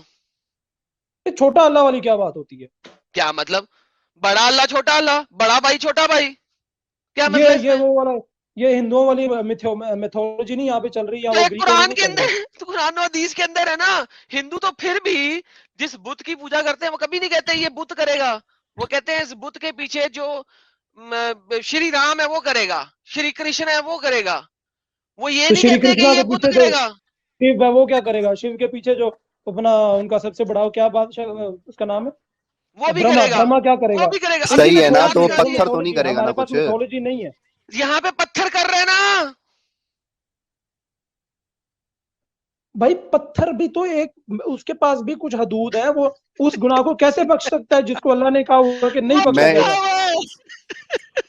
یہ چھوٹا اللہ والی کیا بات ہوتی ہے؟ کیا مطلب, بڑا اللہ چھوٹا اللہ, بڑا بھائی چھوٹا بھائی, کیا مسئلہ اس یہ میں؟ وہ والا, یہ ہندوؤں والی میتھولوجی نہیں یہاں پہ چل رہی, یا تو وہ ایک گریکوں والی قرآن نہیں کے چل رہی. اندر, تو قرآن و حدیث کے اندر ہے نا. ہندو تو پھر بھی جس بت کی پوجا کرتے ہیں وہ کبھی نہیں کہتے یہ بت کرے گا, وہ کہتے ہیں اس بت کے پیچھے جو شری رام ہے وہ کرے گا, شری کرشن ہے وہ کرے گا, وہ یہ تو نہیں شری کہتے کہ کرشنا یہ کے بت پیچھے جو کرے گا. شیو ہے وہ کیا کرے گا؟ شیو کے پیچھے جو اپنا ان کا سب سے بڑا کیا بادشاہ اس کا نام وہ ہے, بھی برہما, کرے گا, برہما کیا کرے وہ گا؟ بھی کرے گا. ان کی صحیح ہے نا, اللہ تو میتھولوجی کی ہے, وہ پتھر تعلیم. تو نہیں میتھولوجی, کرے گا نا ہمارے پاس کچھ. میتھولوجی نہیں ہے. یہاں پہ پتھر کر رہے ہیں نا بھائی پتھر بھی تو ایک, اس کے پاس بھی کچھ حدود ہے, وہ اس گناہ کو کیسے بخش سکتا ہے جس کو اللہ نے کہا ہوا کہ نہیں وہ بخشا میں جائے گا؟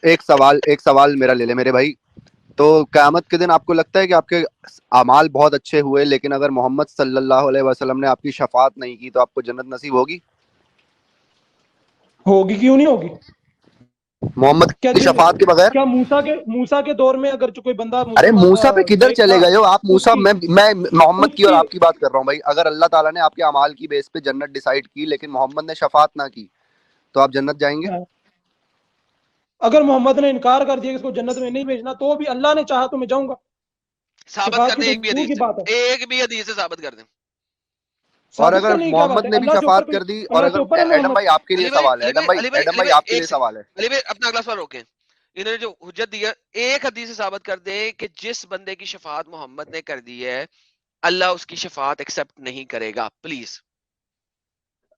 ایک سوال میرا لے لے میرے بھائی. تو قیامت کے دن آپ کو لگتا ہے کہ آپ کے اعمال بہت اچھے ہوئے, لیکن اگر محمد صلی اللہ علیہ وسلم نے آپ کی شفاعت نہیں کی تو آپ کو جنت نصیب ہوگی؟ ہوگی, کیوں نہیں ہوگی؟ محمد کی شفاعت کے بغیر؟ کیا موسیٰ کے دور میں اگر جو کوئی بندہ ارے مسلمان موسیٰ پہ کدھر نیک چلے تھا, گئے ہو آپ؟ اس موسیٰ, کی میں محمد اس کی اور کی آپ کی بات کر رہا ہوں بھائی. اگر اللہ تعالیٰ نے آپ کے اعمال کی بیس پہ جنت ڈیسائیڈ کی لیکن محمد نے شفاعت نہ کی تو آپ جنت جائیں گے؟ اگر محمد نے انکار کر دیا کہ اس کو جنت میں نہیں بھیجنا, تو بھی اللہ نے چاہا تو میں جاؤں گا. ثابت شفاعت کر کی دیں, تو ایک بھی دور کی حدیث بات ہے, سے, ایک بھی حدیث سے ثابت کر دیں. اور ثابت اگر کرنے کی کیا بات محمد ہے؟ نے بھی شفاعت کر دی, اور اللہ سے اگر اوپر ہے ایڈم محمد. بھائی آپ کے لیے سوال ہے, ایڈم بھائی آپ کے لیے سوال ہے. علی بھائی اپنا اگلا سوال روکیں, انہوں نے جو حجت دی ہے ایک حدیث سے ثابت کر دیں کہ جس بندے کی شفاعت محمد نے کر دی ہے اللہ اس کی شفاعت ایکسپٹ نہیں کرے گا, پلیز.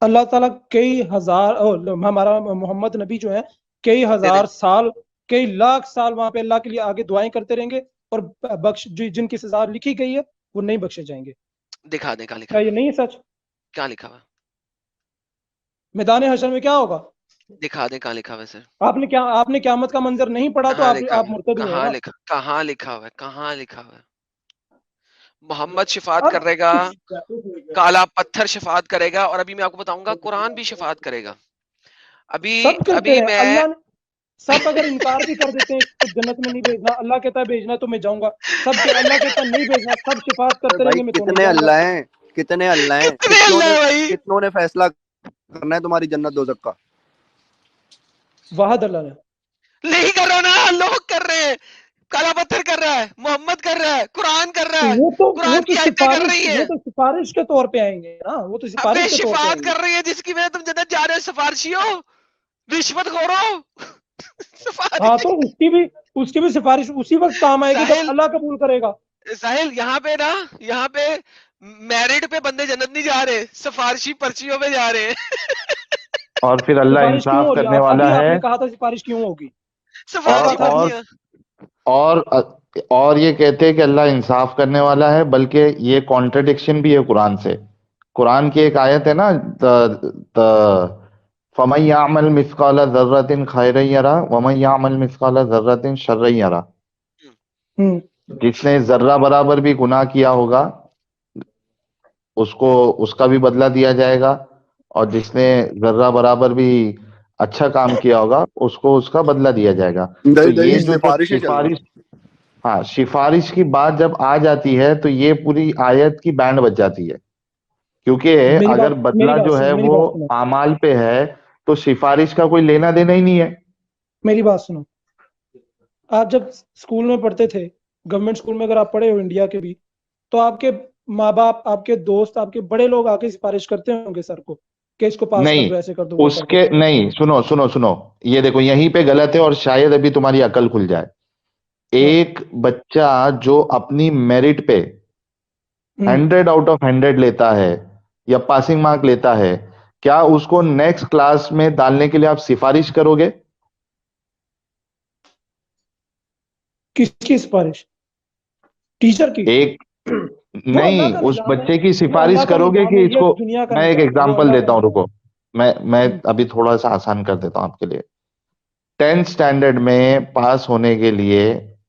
اللہ تعالیٰ کئی ہزار, ہمارا محمد نبی جو ہے کئی ہزار سال, کئی لاکھ سال وہاں پہ اللہ کے لیے آگے دعائیں کرتے رہیں گے, اور جن کی سزا لکھی گئی ہے وہ نہیں بخشے جائیں گے. دکھا دیں کہاں لکھا کیا ہوا یہ نہیں ہے سچ؟ کہاں لکھا ہوا میدان حشر میں کیا ہوگا؟ دکھا دیں کہاں لکھا ہوا سر, آپ نے قیامت کا منظر نہیں پڑھا تو کہاں لکھا آپ ہوا, مرتد ہوئے نا. کہاں لکھا ہوا ہے, کہاں لکھا ہوا ہے؟ محمد شفاعت کرے گا, کالا پتھر شفاعت کرے گا, اور ابھی میں آپ کو بتاؤں گا قرآن بھی شفاعت کرے گا. سب کرتے ابھی رہے, میں اللہ نے سب اگر انکار بھی کر دیتے ہیں کہ جنت میں نہیں بھیجنا, اللہ کہتا ہے بھیجنا تو میں جاؤں گا. سب کے اللہ کہتا ہے نہیں بھیجنا, سب شفاعت کرتے رہیں بھائی گے میں تو نہیں کتنے جاؤں گا. اللہ ہیں, کتنے اللہ ہیں, کتنوں نے فیصلہ کرنا ہے تمہاری جنت دوزخ کا؟ واحد اللہ نے. نہیں کر رہا نا, لوگ کر رہے ہیں, کالا پتھر کر رہا ہے, محمد کر رہا ہے, قرآن کر رہا ہے, وہ قرآن تو کی آیتیں کر رہی ہیں. سفارش کے طور پہ آئیں گے نا, وہ تو ابے سفارش کے طور پہ شفاعت آئیں گے. کر رہی ہے جس کی وجہ تم جنت جا رہے ہو, سفارشیوں, رشوت خورو. ہاں تو اس کی بھی سفارش اسی وقت کام آئے گی جب اللہ قبول کرے گا. ساحل یہاں پہ نا, یہاں پہ میرٹ پہ بندے جنت نہیں جا رہے, سفارشی پرچیوں پہ جا رہے ہیں. اور پھر اللہ سفارش کیوں انصاف ہو رہی ہے؟ کرنے والا ابھی آپ ہے. نے کہا تھا سفارش کیوں ہوگی؟ سفارشی اور پرچیاں. اور اور یہ کہتے ہیں کہ اللہ انصاف کرنے والا ہے, بلکہ یہ کانٹرڈکشن بھی ہے قرآن سے. قرآن کی ایک آیت ہے نا, فَمَن يَعْمَلْ مِثْقَالَ ذَرَّةٍ خَيْرًا يَرَهُ وَمَن يَعْمَلْ مِثْقَالَ ذَرَّةٍ شَرًّا يَرَهُ. جس نے ذرہ برابر بھی گناہ کیا ہوگا اس کو اس کا بھی بدلہ دیا جائے گا، اور جس نے ذرہ برابر بھی اچھا کام کیا ہوگا اس کو اس کا بدلہ دیا جائے گا. تو یہ جو جب سفارشیں چل رہی سفارش، ہاں سفارش کی بات جب آ جاتی ہے تو یہ پوری آیت کی بینڈ بج جاتی ہے، کیونکہ میری اگر بات بدلہ جو ہے میری وہ بات سنو اعمال پہ ہے تو سفارش کا کوئی لینا دینا ہی نہیں ہے. میری بات سنو. آپ جب اسکول میں پڑھتے تھے، گورنمنٹ اسکول میں اگر آپ پڑھے ہو انڈیا کے بھی، تو آپ کے ماں باپ، آپ کے دوست، آپ کے بڑے لوگ آ کے سفارش کرتے ہوں گے سر کو کہ اس کو پاس کر نہیں، دو، ایسے کر دو، وہ اس کر دو. کے نہیں، سنو یہ دیکھو یہیں پہ غلط ہے اور شاید ابھی تمہاری عقل کھل جائے. ہاں. ایک بچہ جو اپنی میرٹ پہ ہوں. 100 آؤٹ آف 100 لیتا ہے یا پاسنگ مارک لیتا ہے، کیا اس کو نیکسٹ کلاس میں ڈالنے کے لیے آپ سفارش کرو گے؟ کس کی سفارش؟ ٹیچر کی؟ ایک وہ اللہ نہیں، کا اس نظام ہے، بچے کی وہ اللہ سفارش کا کرو گے نظام ہے، کہ اس یہ کو، دنیا کا میں ایک نظام ہے، وہ ایگزامپل اللہ کا دیتا ہوں، نظام رکو میں ہے. ابھی تھوڑا سا آسان کر دیتا ہوں آپ کے لیے. 10th اسٹینڈرڈ میں پاس ہونے کے لیے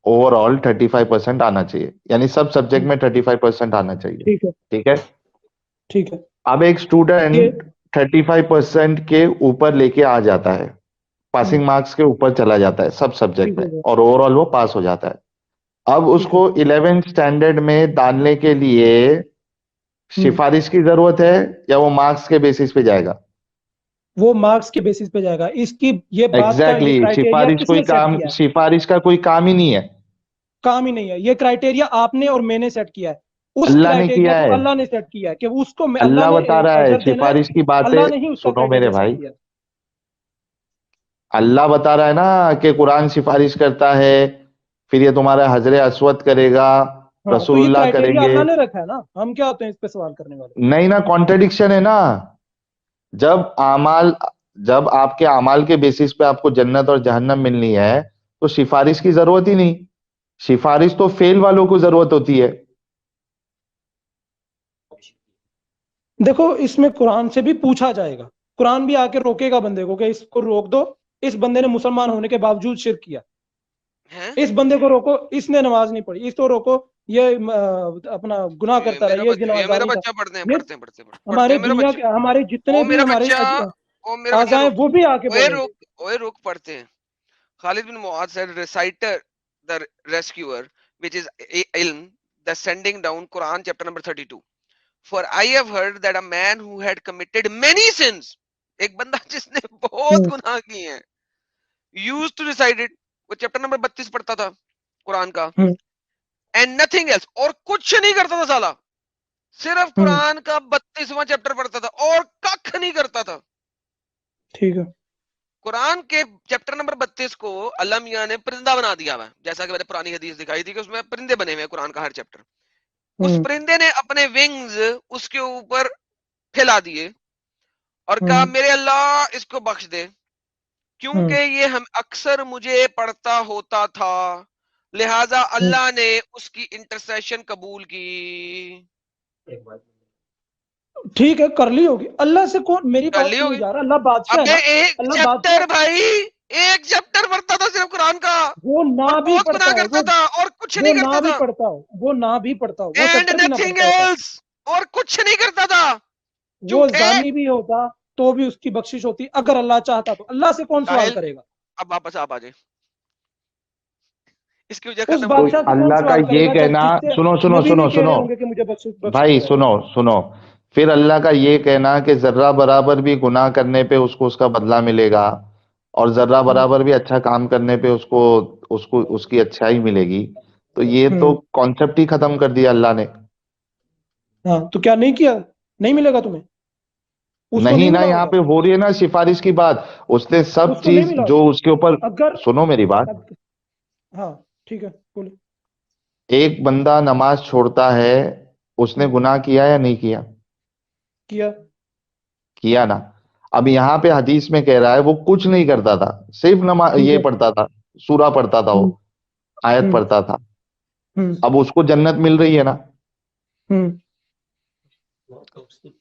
اوور آل 35% آنا چاہیے، یعنی سب سبجیکٹ میں 35% آنا چاہیے. ٹھیک ہے، ٹھیک ہے. ٹھیک ہے. اب ایک یہ اسٹوڈنٹ 35% کے اوپر لے کے آ جاتا ہے، پاسنگ مارکس کے اوپر چلا جاتا ہے سب سبجیکٹ ٹھیک میں، ہے، اور اوور آل وہ پاس ہو جاتا ہے. اب اس ٹھیک ہے. کو 11th اسٹینڈرڈ میں ڈالنے کے لیے سفارش کی ضرورت ہے یا وہ مارکس کے بیسس پہ جائے گا؟ وہ مارکس کے بیسس پہ جائے گا. اس کی یہ بات کا یہ ایگزیکٹلی، کرائٹیریا سفارش کس کوئی نے سیٹ کام، کیا ہے؟ سفارش کا کوئی کام ہی نہیں ہے. کام ہی نہیں ہے. یہ کرائٹیریا آپ نے اور میں نے سیٹ کیا ہے. اس اللہ نے کرائٹیریا کیا کو ہے، اللہ نے سیٹ کیا ہے کہ اس کو اللہ اللہ نے بتا رہا ہے. اجر دینا ہے. سفارش کی باتیں اللہ نے ہی اس کا سنو میرے کرائٹیریا سیٹ بھائی، کیا ہے. اللہ بتا رہا ہے نا کہ قرآن سفارش کرتا ہے، پھر یہ تمہارا حجر اسود کرے گا، ہاں، تو رسول یہ اللہ کریں کرائٹیریا گے. اللہ نے رکھا ہے نا، ہم کیا ہوتے ہیں اس پہ سوال کرنے والے؟ نہیں نا، کانٹرڈکشن ہے نا. جب آپ کے اعمال کے بیسس پہ آپ کو جنت اور جہنم ملنی ہے تو سفارش کی ضرورت ہی نہیں. سفارش تو فیل والوں کو ضرورت ہوتی ہے. دیکھو، اس میں قرآن سے بھی پوچھا جائے گا. قرآن بھی آ کے روکے گا بندے کو کہ اس کو روک دو، اس بندے نے مسلمان ہونے کے باوجود شرک کیا. اس بندے کو روکو، اس نے نماز نہیں پڑھی، اس کو روکو، یہ اپنا گناہ کرتا رہا، یہ میرا زنازانی تھا. بچہ پڑھتے یہ پڑھتے ہمارے میرا دنیا بچہ، کے، ہمارے جتنے بھی ہمارے میرا بچہ اعضاء ہیں وہ بھی آ کے بولیں گے. اوئے رک پڑھتے ہیں. Khalid bin Mu'adh said, reciter the rescuer, which is ilm, the sending down Quran chapter number 32. For I have heard that a man who had committed many sins, ایک بندہ جس نے بہت گناہ کیے ہیں, used to recite it, وہ chapter number 32 پڑھتا تھا قرآن کا, and nothing else, اور کچھ نہیں کرتا تھا سالا, صرف قرآن کا 32واں چیپٹر پڑھتا تھا اور ککھ نہیں کرتا تھا. ٹھیک ہے. قرآن کے چیپٹر نمبر 32 کو اللہ میاں نے پرندہ بنا دیا ہوا ہے, جیسا کہ میں نے پرانی حدیث دکھائی تھی کہ اس میں پرندے بنے ہوئے ہیں قرآن کا ہر چیپٹر. اس پرندے نے اپنے ونگز اس کے اوپر پھیلا دیے اور کہا میرے اللہ اس کو بخش دے, کیونکہ یہ ہم اکثر مجھے پڑھتا ہوتا تھا, لہذا اللہ نے اس کی انٹرسیشن قبول کی. ٹھیک ہے, کر لی ہوگی. اللہ سے کون, میری کر بات لی سنو ہوگی. یار, اللہ بادشاہ ہے ابے نا, ایک اللہ بادشاہ. چیپٹر بھائی, ایک چیپٹر پڑھتا تھا صرف قرآن کا, وہ نہ اور بھی بہت پڑھتا گناہ ہو, کرتا تھا اور کچھ وہ نہیں نہ کرتا بھی تھا, پڑھتا ہو, وہ نہ بھی پڑھتا ہو, وہ اینڈ چیپٹر بھی نہ نتھنگ پڑھتا ہوتا, ایلس, اور کچھ نہیں کرتا تھا. وہ جھوٹے زانی بھی ہوتا تو بھی اس کی بخشش ہوتی اگر اللہ چاہتا تو. اللہ سے کون سوال کرے گا؟ اب واپس آپ آ جائیں, اس کی وجہ اس ختم ہو گئی. بادشاہ سے کون اللہ کا سوال کرے یہ گا کہنا، جس سے سنو نبی بھی کہہ رہے ہوں گے کہ مجھے بخشش بھائی، کرے گا. سنو پھر اللہ کا یہ کہنا کہ ذرہ برابر بھی گناہ کرنے پہ اس کو اس کا بدلہ ملے گا, اور ذرہ برابر بھی اچھا کام کرنے پہ اس کی اچھائی ملے گی, تو یہ تو کانسیپٹ ہی ختم کر دیا اللہ نے. ہاں, تو کیا نہیں کیا؟ نہیں ملے گا تمہیں؟ اس کو نہیں نا, ملا یہاں ہوگا, پہ ہو رہی ہے نا سفارش کی بات. اس نے سب اس کو نہیں چیز ملا جو ہوگا. اس کے اوپر, اگر سنو میری بات, ہاں ٹھیک ہے بولے. ایک بندہ نماز چھوڑتا ہے, اس نے گناہ کیا یا نہیں کیا؟ کیا نا. اب یہاں پہ حدیث میں کہہ رہا ہے وہ کچھ نہیں کرتا تھا, صرف نماز یہ پڑھتا تھا, سورہ پڑھتا تھا, وہ آیت پڑھتا تھا, اب اس کو جنت مل رہی ہے نا.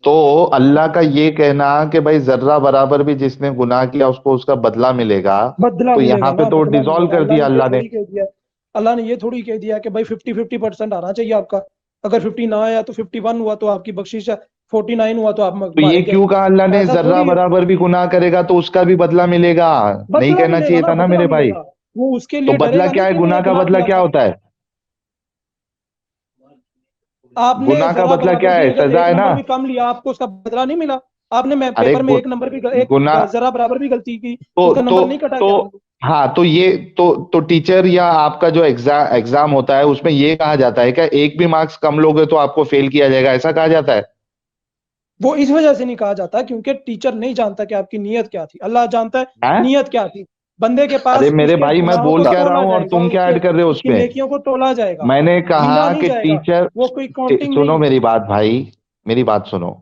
تو اللہ کا یہ کہنا کہ بھائی ذرہ برابر بھی جس نے گناہ کیا اس کو اس کا بدلہ ملے گا، بدلہ تو ملے یہاں گا پہ نا، تو بدلہ ڈیزالو ملے گا. کر دیا اللہ اللہ نے نے. یہ تھوڑی کہہ دیا، اللہ نے یہ تھوڑی کہہ دیا کہ بھائی 50% آنا چاہیے آپ کا، اگر 50 نہ آیا تو 51 ہوا تو آپ کی بخشش ہے، 49 ہوا تو آپ تو یہ مارے گئے. کیوں کہا اللہ نے ایسا ذرہ تھوڑی ہے، برابر بھی گناہ کرے گا تو اس کا بھی بدلہ ملے گا؟ نہیں بدلہ کہنا ملے گا چاہیے نا، تھا نا بدلہ میرے ملے بھائی. گا. وہ اس کے تو لیے ڈرے بدلہ گا کیا نہیں ہے؟ کہ میں گناہ نے کا گناہ بدلہ کیا کیا تھا. ہوتا ہے؟ آپ نے گناہ کا ذرا بدلہ برابر کیا بھی ہے؟ اگر سزا ایک ہے نا. نمبر بھی کم لیا، آپ کو اس کا بدلہ نہیں ملا. آپ نے ارے پیپر میں ایک نمبر بھی ایک گناہ ذرا برابر بھی غلطی کی، تو اس کا تو نمبر نہیں کٹا تو گیا. ہاں، تو یہ تو ٹیچر یا آپ کا جو ایگزام ہوتا ہے اس میں یہ کہا جاتا ہے کہ ایک بھی مارکس کم لوگے تو آپ کو فیل کیا جائے گا، ایسا کہا جاتا ہے؟ وہ اس وجہ سے نہیں کہا جاتا کیونکہ ٹیچر نہیں جانتا کہ آپ کی نیت کیا تھی، اللہ جانتا ہے ہیں؟ نیت کیا تھی. بندے کے ارے پاس اس میرے کے بھائی میں گناہوں بول کو کیا رہا تولا ہوں اور جائے گا، تم کیا ایڈ کر رہے ہو اس اس کی پہ؟ نیکیوں کو تولا جائے گا، میں نے گنا کہا نہیں کہ جائے گا. ٹیچر، وہ کوئی کاؤنٹنگ سنو نہیں ہے. میری بات بھائی، میری بات سنو.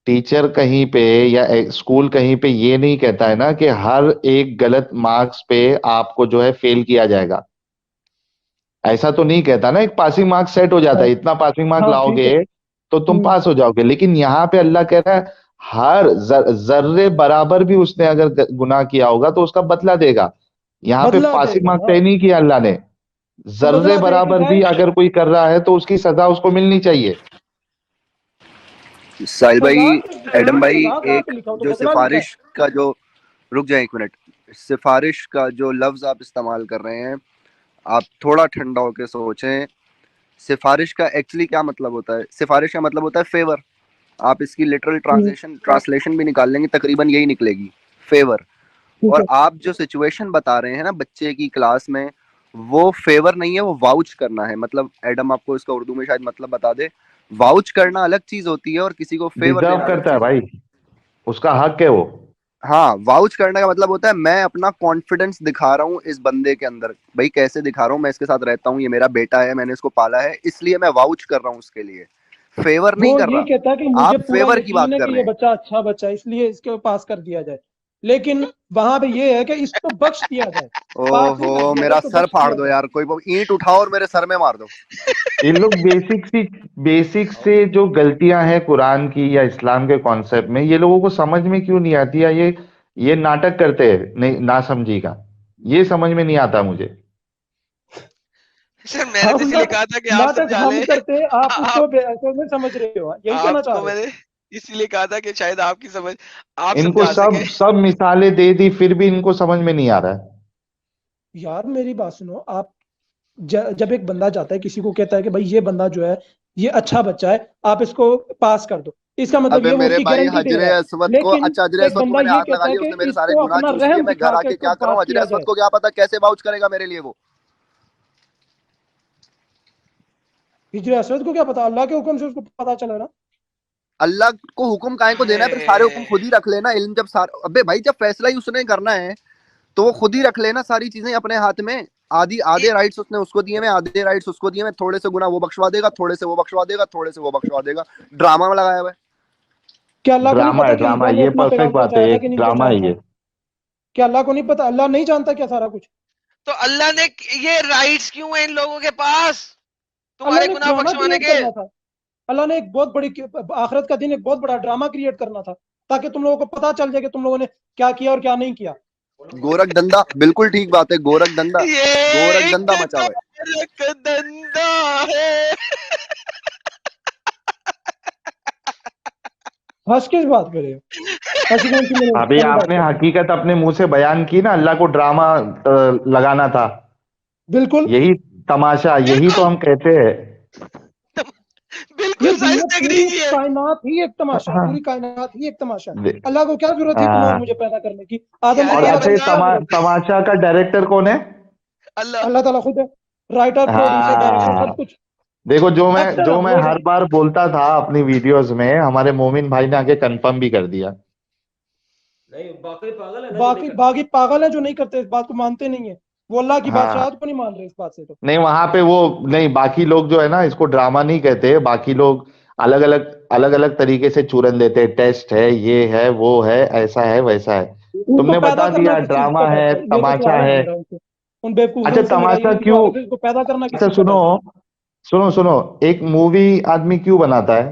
ٹیچر کہیں پہ یا اسکول کہیں پہ یہ نہیں کہتا ہے نا کہ ہر ایک غلط مارکس پہ آپ کو جو ہے فیل کیا جائے گا. ایسا تو نہیں کہتا نا. ایک پاسنگ مارکس سیٹ ہو جاتا ہے، اتنا پاسنگ مارک ہاں لاؤ ٹھیک ہے. گے تو تم پاس ہو جاؤ گے. لیکن یہاں پہ اللہ کہہ رہا ہے ہر ذرے برابر بھی اس نے اگر گناہ کیا ہوگا تو اس کا بدلہ دے گا. یہاں پہ بدلہ دے پاسنگ گا مارک نا، طے نہیں کیا اللہ نے. تو ذرے بدلہ دے کے برابر جائے. بھی اگر کوئی کر رہا ہے تو اس کی سزا اس کو ملنی چاہیے. ساحل سزا بھائی، ایڈم بھائی، سزا کہاں پہ ایک لکھا ہو، تو جو بدلہ لکھا ہے. سفارش کا جو، رک جائیں ایک منٹ، سفارش کا جو لفظ آپ استعمال کر رہے ہیں، آپ تھوڑا ٹھنڈا ہو کے سوچیں. سفارش کا ایکچولی کیا مطلب ہوتا ہے؟ سفارش کا مطلب ہوتا ہے فیور. آپ اس کی لٹرل ٹرانسلیشن بھی نکال لیں گے تقریباً یہی نکلے گی، فیور. ٹھیک اور ہے. آپ جو سچویشن بتا رہے ہیں نا بچے کی کلاس میں، وہ فیور نہیں ہے، وہ واؤچ کرنا ہے. مطلب ایڈم آپ کو اس کا اردو میں شاید مطلب بتا دے. واؤچ کرنا الگ چیز ہوتی ہے اور کسی کو فیور ڈیزرو دینا الگ کرتا ہے چیز بھائی، ہوتی ہے. اس کا حق ہے وہ. ہاں، واؤچ کرنے کا مطلب ہوتا ہے میں اپنا کانفیڈنس دکھا رہا ہوں اس بندے کے اندر. بھائی کیسے دکھا رہا ہوں؟ میں اس کے ساتھ رہتا ہوں، یہ میرا بیٹا ہے، میں نے اس کو پالا ہے، اس لیے میں واؤچ کر رہا ہوں اس کے لیے، فیور نہیں وہ کر یہ رہا. کہتا ہے کہ مجھے آپ پورا فیور کی یقین بات ہے کر کہ رہے یہ ہیں. بچہ اچھا بچہ ہے، اس لیے اس کے پاس کر دیا جائے. لیکن وہاں پہ یہ ہے کہ اس کو بخش دیا جائے، او پاس نہیں کر ہو، دیا جائے، میرا اس کو سر بخش پھاڑ دیا دو جائے. یار، کوئی اینٹ اٹھاؤ اور میرے سر میں مار دو. یہ لوگ بیسک سے جو غلطیاں ہیں قرآن کی یا اسلام کے کانسیپٹ میں، یہ لوگوں کو سمجھ میں کیوں نہیں آتی ہے؟ یہ ناٹک کرتے ہیں نہیں نہ سمجھی کا. یہ سمجھ میں نہیں آتا مجھے. سر میں نے تو ہم اسی لیے کہا تھا کہ آپ ناٹک سمجھا ہم لیں. کرتے، آپ اس آپ کو ایسے میں سمجھ رہے ہو، یہی کہنا آپ چاہ کو رہے میں ہو. نے اسی لیے کہا تھا کہ شاید آپ کی سمجھ آپ ان کو سمجھا سکیں. سب مثالیں دے دی پھر بھی ان کو سمجھ میں نہیں آ رہا ہے. یار میری بات سنو، آپ جب ایک بندہ جاتا ہے کسی کو کہتا ہے کہ بھائی یہ بندہ جو ہے یہ اچھا بچہ ہے، آپ اس کو پاس کر دو، اس کا مطلب ابے یہ وہ اس میرے کی بھائی، گارنٹی دے حجر رہا ہے. اسود کو، لیکن اچھا حجر ایک اسود کو بندہ میں نے یہ ہاتھ لگا کہتا ہے لیا، اس کہ نے میرے اس سارے کو گناہ اپنا چوس لیے، رحم میں گھر دکھا آ کے کے اس کو کیا کروں؟ پاس حجر کیا اسود جائے. کو کیا پتا کیسے واؤچ کرے گا میرے لیے وہ. ہجر اسود کو کیا پتا؟ اللہ کے حکم سے اس کو پتا چلا نا. اللہ کو حکم کائیں کو دینا ہے؟ پھر سارے حکم خود ہی رکھ لینا. علم جب ابے بھائی جب فیصلہ ہی اس نے کرنا ہے تو وہ خود ہی رکھ لینا ساری چیزیں اپنے ہاتھ میں. آدھے رائٹس اس نے اس کو دیے میں، آدھے رائٹس اس کو دیے میں. تھوڑے سے گناہ وہ بخشوا دے گا، تھوڑے سے وہ بخشوا دے گا، تھوڑے سے وہ بخشوا دے گا. ڈرامہ میں لگایا ہوا ہے. کیا اللہ کو نہیں ڈرامہ پتا ہے، کہ ڈرامہ. ہجرہ نے یہ اپنا پیغام پرفیکٹ بات ہے، پہنچایا تھا ایک کہ نہیں ڈرامہ پہنچایا ہے تھا؟ یہ. کیا اللہ کو نہیں پتا؟ اللہ نہیں جانتا کیا سارا کچھ؟ تو اللہ نے یہ رائٹس کیوں ہیں ان لوگوں کے پاس اللہ تمہارے نے گناہ ڈرامہ بخشوانے کریٹ کے؟ کرنا تھا. اللہ نے ایک بہت بڑی آخرت کا دن ایک بہت بڑا ڈرامہ کریٹ کرنا تھا تاکہ تم لوگوں کو پتا چل جائے کہ تم لوگوں نے کیا کیا اور کیا نہیں کیا. گورکھ دندا، بالکل ٹھیک بات ہے. گورکھ دندا، یہ گورکھ ایک دندا مچا ہوا ہے. گورکھ دندا ہے. ہنس کس بات پہ رہے ہو؟ ہنسی کون سی میں نے ابھی فنی آپ بات نے کر. حقیقت اپنے منہ سے بیان کی نا، اللہ کو ڈرامہ لگانا تھا. بالکل یہی تماشا، یہی بالکل تو ہم کہتے ہیں. یہ بالکل صحیح دنیا پوری تقریر ہے. کائنات ہی ایک تماشا ہے، ہاں. پوری کائنات ہی ایک تماشا ہے. اللہ کو کیا ضرورت تھی تمہیں اور ہاں. مجھے پیدا کرنے کی؟ آدم یار اور یہ آدم اچھا، کو یہ بندہ کیا ضرورت تھی؟ تماشا کا ڈائریکٹر کون ہے؟ اللہ اللہ تعالیٰ خود ہے، رائٹر، پروڈیوسر، ڈائریکٹر، ہاں. سب کچھ. دیکھو، ایکٹر جو ہم میں لوگ ہیں. ہر بار بولتا تھا اپنی ویڈیوز میں، ہمارے مومن بھائی نے آگے کنفرم بھی کر دیا. باقی پاگل ہیں جو نہیں کرتے، اس بات کو مانتے نہیں ہیں. وہ اللہ کی ہاں. بادشاہت کو نہیں مان رہے اس بات سے. تو نہیں، وہاں پہ وہ نہیں، باقی لوگ جو ہے نا اس کو ڈرامہ نہیں کہتے. باقی لوگ الگ الگ طریقے سے چورن دیتے. ٹیسٹ ہے، یہ ہے، وہ ہے، ایسا ہے، ویسا ہے. ان تم کو نے پیدا بتا کرنا دیا کس چیز ڈرامہ کا ہے، ڈرتا ہے؟ یہ تو تماشا سوال ہے ہے. میرا. ان بیوقوفوں اچھا، سے میرا تماشا یہی کیوں؟ سوال ہے کہ اس کو پیدا کرنا کس اچھا چیز کا سنو ڈرتا ہے؟ سنو سنو، ایک مووی آدمی کیوں بناتا ہے؟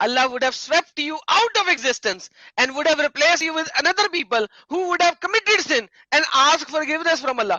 Allah would have swept you out of existence and would have replaced you with another people who would have committed sin and asked forgiveness from Allah.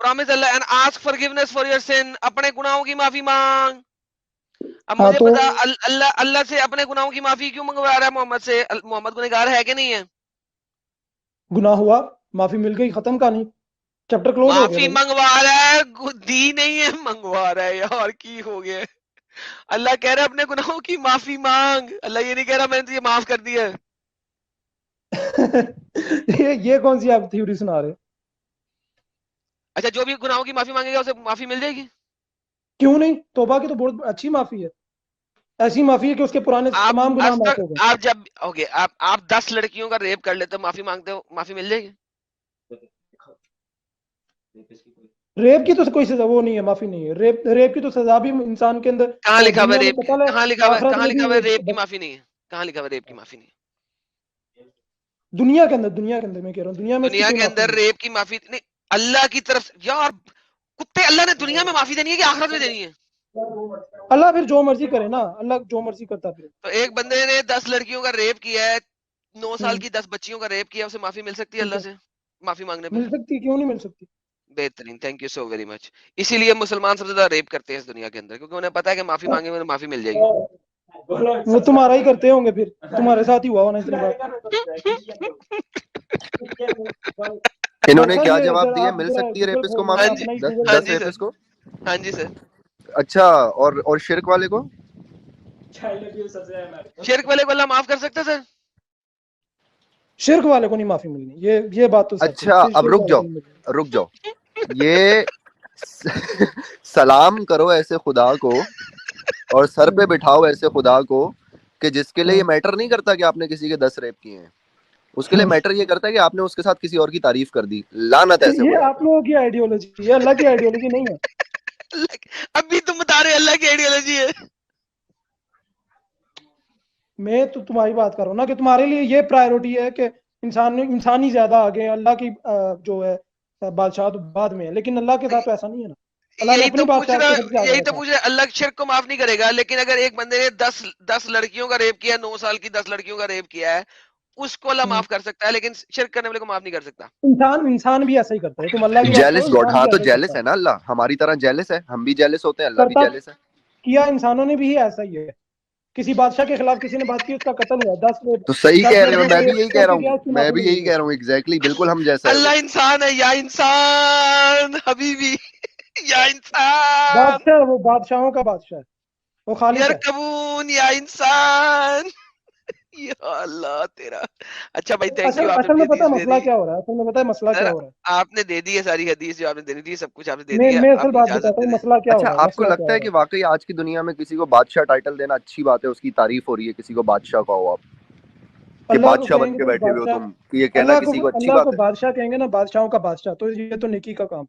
promise Allah and ask forgiveness for your sin. اپنے گناہوں کی معافی مانگ. اب ہاں مجھے تو بتا اللہ سے اپنے گناہوں کی معافی کیوں منگوا رہا ہے محمد سے؟ محمد گنہگار ہے کہ نہیں ہے؟ گناہ ہوا، معافی مل گئی، ختم کہانی، چیپٹر کلوز ہو گیا معافی بھائی. منگوا رہا ہے، دی نہیں ہے، منگوا رہا ہے. یار کی ہو گیا؟ اللہ کہہ رہا ہے اپنے گناہوں کی معافی مانگ. اللہ یہ نہیں کہہ رہا میں نے تجھے معاف کر دیا ہے. یہ کون سی آپ تھیوری سنا رہے؟ اچھا جو بھی گناہوں کی معافی مانگے گا اسے معافی مل جائے گی؟ کیوں نہیں؟ توبہ کی تو بہت اچھی معافی ہے، ایسی معافی ہے کہ اس کے پرانے آپ تمام گناہ آج معاف تک ہو گئے. آپ جب اوکے آپ 10 لڑکیوں کا ریپ کر لیتے ہو، معافی مانگتے ہو، معافی مل جائے گی؟ ریپ کی تو کوئی سزا وہ نہیں ہے، معافی نہیں ہے. ریپ کی تو سزا بھی انسان کے اندر کہاں لکھا ہوا ہے دنیا میں ریپ کی؟ قتل ہے، کہاں لکھا ہوا ہے؟ آخرت کہاں میں بھی لکھا ہوا ہے ریپ کی وہ معافی نہیں ہے؟ کہاں لکھا ہوا ہے ریپ کی معافی نہیں ہے؟ دنیا کے اندر میں کہہ رہا ہوں دنیا میں اس کی دنیا کوئی کے معافی اندر نہیں. ریپ کی معافی نہیں. اللہ کی طرف یار کتے، اللہ نے دنیا میں معافی دینی ہے کہ آخرت میں دینی ہے؟ اللہ پھر جو مرضی کرے نا، اللہ جو مرضی کرتا پھر. تو ایک بندے نے 10 لڑکیوں کا ریپ کیا ہے، 9 سال ہوں، کی 10 بچیوں کا ریپ کیا، اسے معافی مل سکتی ہے ٹھیک اللہ ہے، سے معافی مانگنے پہ؟ مل سکتی، کیوں نہیں مل سکتی؟ بہترین، thank you so very much. اسی لیے مسلمان سب سے زیادہ ریپ کرتے ہیں اس دنیا کے اندر، کیونکہ انہیں پتا ہے کہ معافی مانگے انہیں معافی مل جائے گی. وہ تمہارا ہی کرتے ہوں گے، پھر تمہارے ساتھ ہی ہوا ہونا اتنی بار. انہوں نے بادشاہ کیا یہ جواب دیا؟ آپ مل ذرا سکتی ہے گوگل ریپس کو کھول لیں، ہاں معافی؟ جی، اپنا ہی دس گوگل ہاں کھول 10 جی لیں. سر، ریپس کو؟ ہاں جی سر. اچھا، اور شرک والے کو؟ شرک والے کو اللہ معاف کر سکتا ہے سر؟ شرک والے کو نہیں معافی ملنی، یہ بات تو سچ ہے، اچھا اب شرک والے کو نہیں ملنی. رک جاؤ یہ سلام کرو ایسے خدا کو اور سر پہ بٹھاؤ ایسے خدا کو کہ جس کے لیے یہ میٹر نہیں کرتا کہ آپ نے کسی کے 10 ریپ کیے ہیں، اس کے لیے میٹر یہ کرتا ہے کہ آپ نے اس کے ساتھ کسی اور کی تعریف کر دی. لعنت ایسے یہ خدا آپ لوگوں کی آئیڈیولوجی ہے، اللہ کی آئیڈیولوجی نہیں ہے. ابھی تم بتا رہے اللہ کی آئیڈیالوجی ہے. میں تو تمہاری بات کر رہا ہوں نا کہ تمہارے لیے یہ پرائیورٹی ہے کہ انسانی زیادہ آگے ہیں، اللہ کی جو ہے بادشاہت بعد میں ہے، لیکن اللہ کے ساتھ تو ایسا نہیں ہے نا. اللہ نے یہی اپنی تو پوچھ بادشاہت رہا کو سب سے آگے یہی تو رکھا. پوچھ رہا اللہ شرک کو معاف نہیں کرے گا، لیکن اگر ایک بندے نے 10 لڑکیوں کا ریپ کیا، 9 سال کی 10 لڑکیوں کا ریپ کیا ہے، اس کو اللہ معاف کر سکتا ہے، لیکن شرک کرنے والے کو معاف نہیں کر سکتا. انسان بھی ایسا ہی کرتا ہے. تم اللہ کی بات کرو، جیلس گاڈ. انسان ہاں بھی تو ایسا ہی جیلس کرتا ہے نا اللہ، ہماری طرح جیلس ہے، ہم بھی جیلس ہوتے ہیں، اللہ بھی کرتا جیلس ہے. کیا انسانوں نے بھی ایسا ہی ہے. کسی بادشاہ کے خلاف کسی نے بات کی، اس کا قتل ہوا، 10 تو صحیح کہہ رہے ہو، لڑکیوں کا میں بھی ریپ یہی کہہ کر رہا کے گیا، اس کی ہوں، میں معافی بھی مل یہی گئی کہہ ہے. رہا ہوں ایگزیکٹلی، بالکل ہم جیسا ہے وہ. اللہ انسان ہے یا انسان حبیبی یا انسان بادشاہ وہ بادشاہوں کا بادشاہ ہے، وہ خالق ہے. یرکبون یا انسان یا اللہ تیرا. اچھا بھائی تھینک یو، آپ نے اصل اپنی میں پتا حدیث دے مسئلہ دی کیا ہو رہا ہے، اصل میں پتا ہے مسئلہ سر. کیا ہو رہا ہے. آپ نے دے دی ہے ساری حدیث جو آپ نے دینی تھی، سب کچھ آپ نے دے میں دیا. میں آپ اصل بھی بات اجازت بتاتا دے ہوں، دیں. مسئلہ کیا ہو اچھا رہا ہے، آپ کو مسئلہ کیا لگتا ہو ہے رہا کہ ہے. واقعی آج کی دنیا میں کسی کو بادشاہ ٹائٹل دینا اچھی بات ہے؟ اس کی تعریف ہو رہی ہے کسی کو بادشاہ کا ہو آپ کہ اللہ کو بادشاہ کہیں بن گے کے تو بیٹھے ہوئے ہو بادشاہ، تم، کہ یہ کہنا کسی کو اچھی اللہ کو بات ہے؟ بادشاہ کہیں گے نا، بادشاہوں کا بادشاہ، تو یہ تو نیکی کا کام.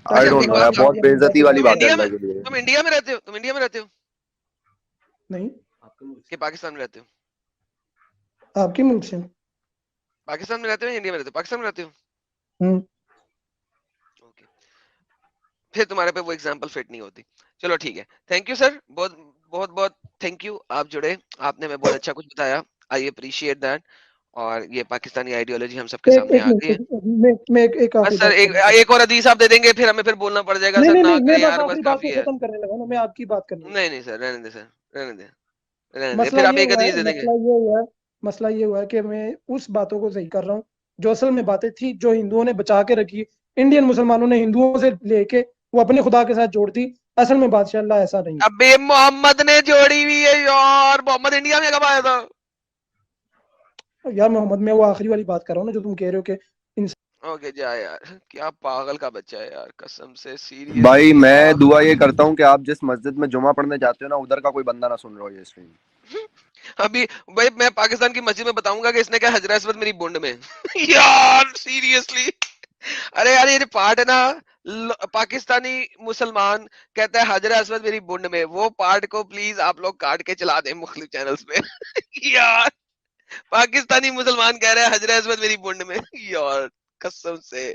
آئی اچھا تاکہ ڈونٹ ایک نو گناہ یار، بات بھی کہو، بہت معافی بے مل جائے عزتی تو والی تم بہت بات ہے اچھا. انڈیا میں اللہ کے لیے. تم انڈیا میں رہتے ہو؟ تم انڈیا میں رہتے ہو نہیں، کہ پاکستان میں رہتے ہو؟ آپ کے ملک سے. پاکستان میں رہتے ہو یا انڈیا میں رہتے ہو؟ پاکستان میں رہتے ہو. ہوں. اوکے، پھر تمہارے پہ وہ ایگزامپل فٹ نہیں ہوتی. چلو ٹھیک ہے، تھینک یو سر، بہت بہت بہت تھینک یو. آپ جڑے، آپ نے ہمیں بہت اچھا کچھ بتایا، آئی اپریشیٹ دیٹ. اور یہ پاکستانی آئیڈیالوجی ہم سب کے سامنے ایک آ گئی ہے. منٹ میں ایک آخری بس سر بات کرنا چاہتا ایک اور حدیث آپ دے دیں گے، پھر ہمیں پھر بولنا پڑ جائے گا ہوں. سر نہ نہیں میں کریں بس یار، بس آخری بات کو کافی ہے. ختم کرنے لگا نا، میں آپ کی بات کرنے لگا. نہیں سر، رہنے دیں سر، رہنے دیں رہنے دیں، مسئلہ پھر آپ یہ ایک ہوا حدیث ہے دے دیں گے. مسئلہ یہ ہوا ہے کہ میں اس باتوں کو صحیح کر رہا ہوں جو اصل میں باتیں تھی، جو ہندوؤں نے بچا کے رکھی. انڈین مسلمانوں نے ہندوؤں سے لے کے وہ اپنے خدا کے ساتھ جوڑ دی. اصل میں بادشاہ اللہ ایسا نہیں. ابے محمد نے جوڑی ہوئی ہے یار. محمد انڈیا میں کب آیا تھا؟ یار محمد، میں وہ آخری والی بات کر رہا ہوں نا جو تم کہہ رہے ہو کہ اوکے جا یار، کیا پاگل کا بچہ ہے یار، قسم سے بھائی سیریسلی میں یار. دعا یہ کرتا ہوں کہ آپ جس مسجد میں جمعہ پڑھنے جاتے ہو نا، ادھر کا کوئی بندہ نہ سن رہا ہو یہ اسٹریم. ابھی بھائی میں پاکستان کی مسجد میں بتاؤں گا کہ اس نے کیا حجر اسود میری بونڈ میں یار سیریسلی. ارے یار یہ پارٹ ہے نا، پاکستانی مسلمان کہتا ہے حجر اسود میری بونڈ میں، وہ پارٹ کو پلیز آپ لوگ کاٹ کے چلا دیں مختلف چینلز پہ. یار پاکستانی مسلمان کہہ رہے ہیں حجر اسود میری بونڈ میں. یار قسم سے